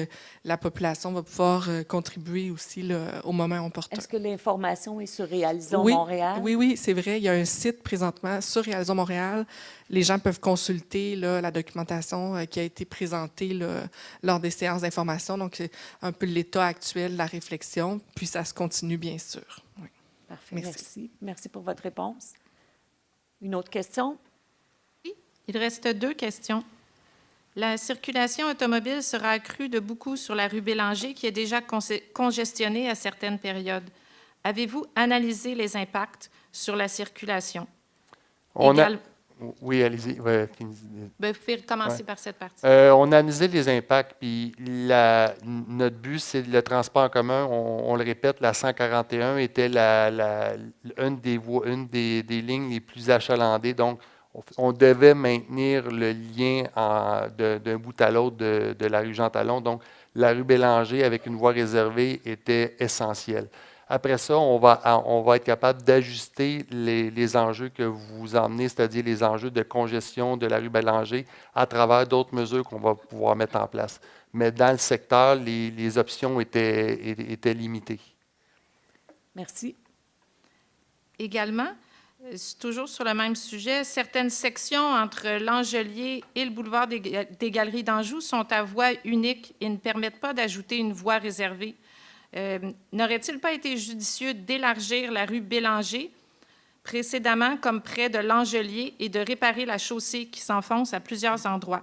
la population va pouvoir contribuer aussi là, au moment opportun. Est-ce que l'information est sur Réalisons Montréal? Oui, c'est vrai. Il y a un site présentement sur Réalisons Montréal. Les gens peuvent consulter là, la documentation qui a été présentée là, lors des séances d'information. Donc, c'est un peu l'état actuel de la réflexion, puis ça se continue, bien sûr. Oui. Parfait, merci. Merci pour votre réponse. Une autre question? Oui, il reste 2 questions. La circulation automobile sera accrue de beaucoup sur la rue Bélanger, qui est déjà congestionnée à certaines périodes. Avez-vous analysé les impacts sur la circulation? Oui, allez-y. Vous pouvez commencer par cette partie. On a analysé les impacts, puis notre but, c'est le transport en commun. On le répète, la 141 était une des lignes les plus achalandées. Donc, on devait maintenir le lien d'un bout à l'autre de la rue Jean-Talon. Donc, la rue Bélanger, avec une voie réservée, était essentielle. Après ça, on va être capable d'ajuster les enjeux que vous emmenez, c'est-à-dire les enjeux de congestion de la rue Bélanger à travers d'autres mesures qu'on va pouvoir mettre en place. Mais dans le secteur, les options étaient limitées. Merci. Également, C'est toujours sur le même sujet. Certaines sections entre l'Angelier et le boulevard des Galeries d'Anjou sont à voie unique et ne permettent pas d'ajouter une voie réservée. N'aurait-il pas été judicieux d'élargir la rue Bélanger précédemment comme près de l'Angelier et de réparer la chaussée qui s'enfonce à plusieurs endroits?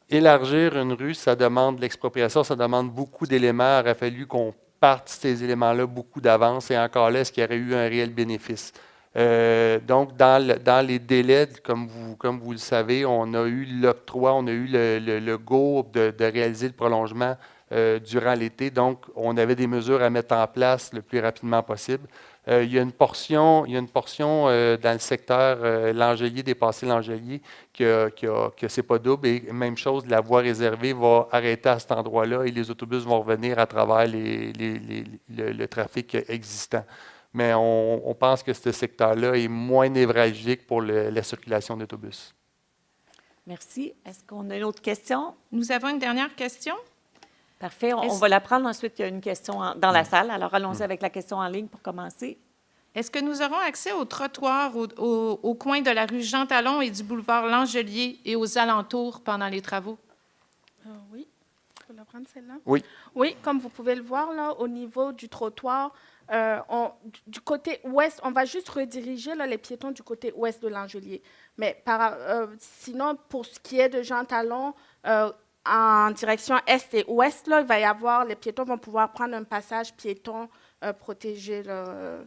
Élargir une rue, ça demande de l'expropriation, ça demande beaucoup d'éléments. Il aurait fallu qu'on parte ces éléments-là beaucoup d'avance et encore là, est-ce qu'il y aurait eu un réel bénéfice? Donc, dans les délais, comme vous le savez, on a eu l'octroi, on a eu le go de réaliser le prolongement durant l'été. Donc, on avait des mesures à mettre en place le plus rapidement possible. Il y a une portion dans le secteur L'Angelier, dépassé L'Angelier, que c'est pas double. Et même chose, la voie réservée va arrêter à cet endroit-là et les autobus vont revenir à travers le trafic existant. Mais on pense que ce secteur-là est moins névralgique pour la circulation d'autobus. Merci. Est-ce qu'on a une autre question? Nous avons une dernière question. Parfait. On va la prendre ensuite. Il y a une question dans la salle. Alors, allons-y avec la question en ligne pour commencer. Est-ce que nous aurons accès au trottoir au coin de la rue Jean Talon et du boulevard L'Angelier et aux alentours pendant les travaux? Oui. Je peux la prendre, celle-là? Oui. Oui, comme vous pouvez le voir, là, au niveau du trottoir, du côté ouest, on va juste rediriger là, les piétons du côté ouest de l'Angelier. Mais sinon, pour ce qui est de Jean Talon, en direction est et ouest, là, il va y avoir, les piétons vont pouvoir prendre un passage piéton protégé là,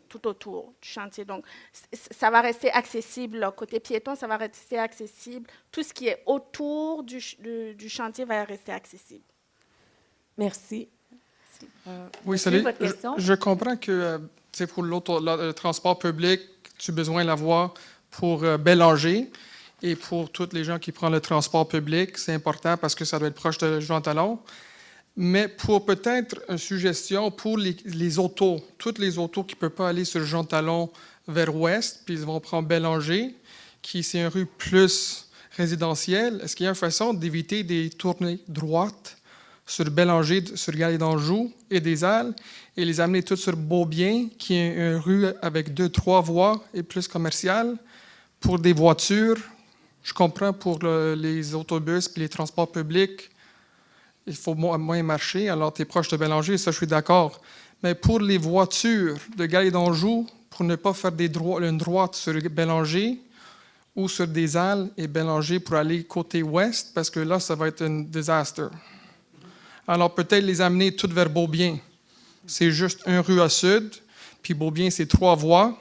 tout autour du chantier. Donc, ça va rester accessible. Là. Côté piéton, ça va rester accessible. Tout ce qui est autour du chantier va rester accessible. Merci. Oui, salut. Je comprends que pour le transport public, tu as besoin de la voie pour Bélanger et pour tous les gens qui prennent le transport public, c'est important parce que ça doit être proche de Jean Talon. Mais pour peut-être une suggestion pour les autos, toutes les autos qui ne peuvent pas aller sur Jean Talon vers ouest, puis ils vont prendre Bélanger, qui c'est une rue plus résidentielle, est-ce qu'il y a une façon d'éviter des tournées droites sur Bélanger, sur Galerie d'Anjou et des Halles, et les amener toutes sur Beaubien, qui est une rue avec 2-3 voies et plus commerciale, pour des voitures? Je comprends pour les autobus et les transports publics, il faut moins marcher, alors tu es proche de Bélanger, ça je suis d'accord. Mais pour les voitures de Galerie d'Anjou, pour ne pas faire une droite sur Bélanger ou sur des Halles et Bélanger pour aller côté ouest, parce que là, ça va être un désastre. Alors peut-être les amener toutes vers Beaubien. C'est juste une rue à sud, puis Beaubien, c'est 3 voies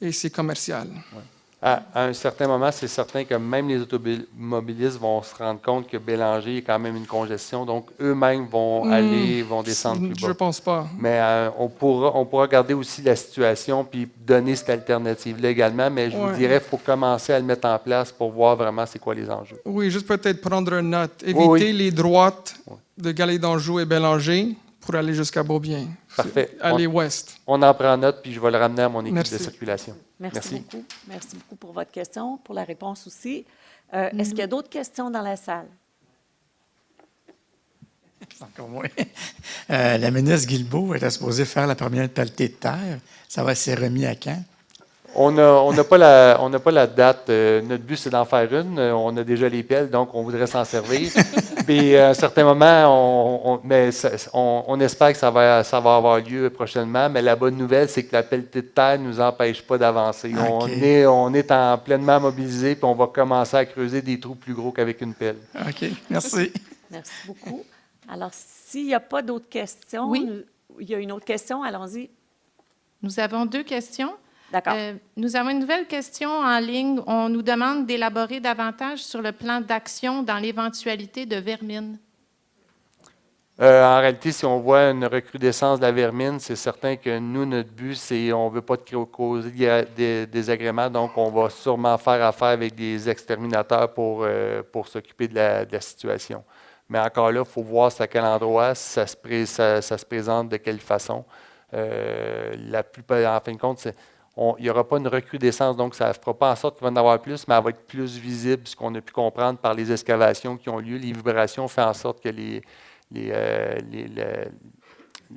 et c'est commercial. Ouais. À un certain moment, c'est certain que même les automobilistes vont se rendre compte que Bélanger est quand même une congestion, donc eux-mêmes vont descendre plus bas. Je pense pas. Mais on pourra regarder aussi la situation puis donner cette alternative-là également, mais je vous dirais qu'il faut commencer à le mettre en place pour voir vraiment c'est quoi les enjeux. Oui, juste peut-être prendre une note. Éviter les droites de Galerie d'Anjou et Bélanger pour aller jusqu'à Beaubien. Parfait. Aller ouest. On en prend note, puis je vais le ramener à mon équipe de circulation. Merci beaucoup. Merci beaucoup pour votre question, pour la réponse aussi. Est-ce qu'il y a d'autres questions dans la salle? C'est encore moins. La ministre Guilbeault était supposée faire la première pelletée de terre. Ça va s'être remis à quand? On n'a pas la date. Notre but, c'est d'en faire une. On a déjà les pelles, donc on voudrait s'en servir. Puis, à un certain moment, on espère que ça va avoir lieu prochainement. Mais la bonne nouvelle, c'est que la pelletée de terre ne nous empêche pas d'avancer. Okay. On est pleinement mobilisés, puis on va commencer à creuser des trous plus gros qu'avec une pelle. OK. Merci. Merci beaucoup. Alors, s'il n'y a pas d'autres questions, il y a une autre question. Allons-y. Nous avons 2 questions. D'accord. Nous avons une nouvelle question en ligne. On nous demande d'élaborer davantage sur le plan d'action dans l'éventualité de vermine. En réalité, si on voit une recrudescence de la vermine, c'est certain que nous, notre but, c'est on ne veut pas causer des désagréments, donc on va sûrement faire affaire avec des exterminateurs pour s'occuper de la situation. Mais encore là, il faut voir à quel endroit, ça se présente, de quelle façon. En fin de compte, il n'y aura pas une recrudescence, donc ça ne fera pas en sorte qu'il va y en avoir plus, mais elle va être plus visible, ce qu'on a pu comprendre par les excavations qui ont lieu. Les vibrations font en sorte que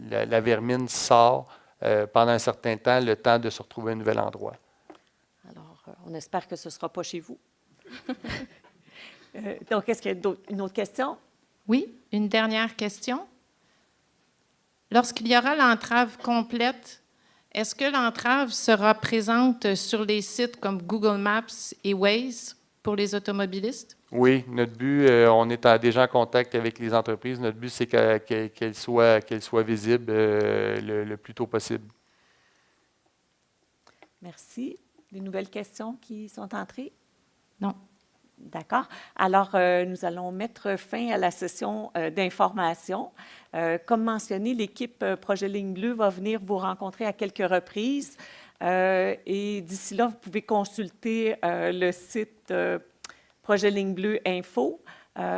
la vermine sort pendant un certain temps, le temps de se retrouver à un nouvel endroit. On espère que ce ne sera pas chez vous. Donc, est-ce qu'il y a une autre question? Oui, une dernière question. Lorsqu'il y aura l'entrave complète, est-ce que l'entrave sera présente sur les sites comme Google Maps et Waze pour les automobilistes? Oui, notre but, on est déjà en contact avec les entreprises. Notre but, c'est qu'elles soient visibles le plus tôt possible. Merci. Des nouvelles questions qui sont entrées? Non. D'accord. Alors, nous allons mettre fin à la session d'information. Comme mentionné, l'équipe Projet Ligne Bleue va venir vous rencontrer à quelques reprises. Et d'ici là, vous pouvez consulter le site Projet Ligne Bleue Info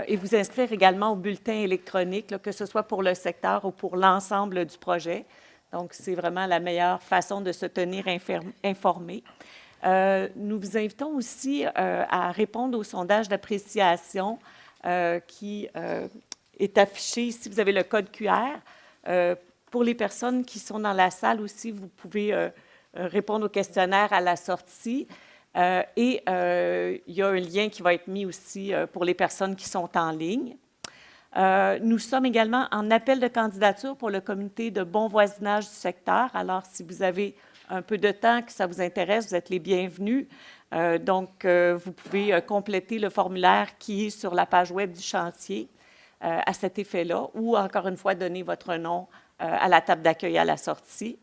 et vous inscrire également au bulletin électronique, là, que ce soit pour le secteur ou pour l'ensemble du projet. Donc, c'est vraiment la meilleure façon de se tenir informé. Nous vous invitons aussi à répondre au sondage d'appréciation qui est affiché ici. Vous avez le code QR. Pour les personnes qui sont dans la salle aussi, vous pouvez répondre au questionnaire à la sortie. Et il y a un lien qui va être mis aussi pour les personnes qui sont en ligne. Nous sommes également en appel de candidature pour le comité de bon voisinage du secteur. Alors, si vous avez un peu de temps, que ça vous intéresse, vous êtes les bienvenus. Donc, vous pouvez compléter le formulaire qui est sur la page web du chantier à cet effet-là, ou encore une fois, donner votre nom à la table d'accueil à la sortie.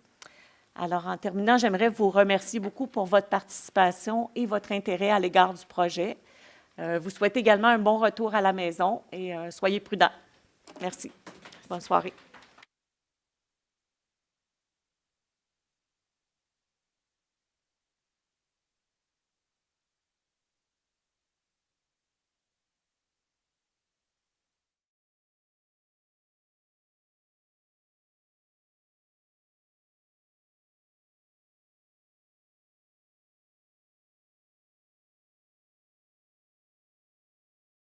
Alors, en terminant, j'aimerais vous remercier beaucoup pour votre participation et votre intérêt à l'égard du projet. Vous souhaite également un bon retour à la maison et soyez prudents. Merci. Bonne soirée.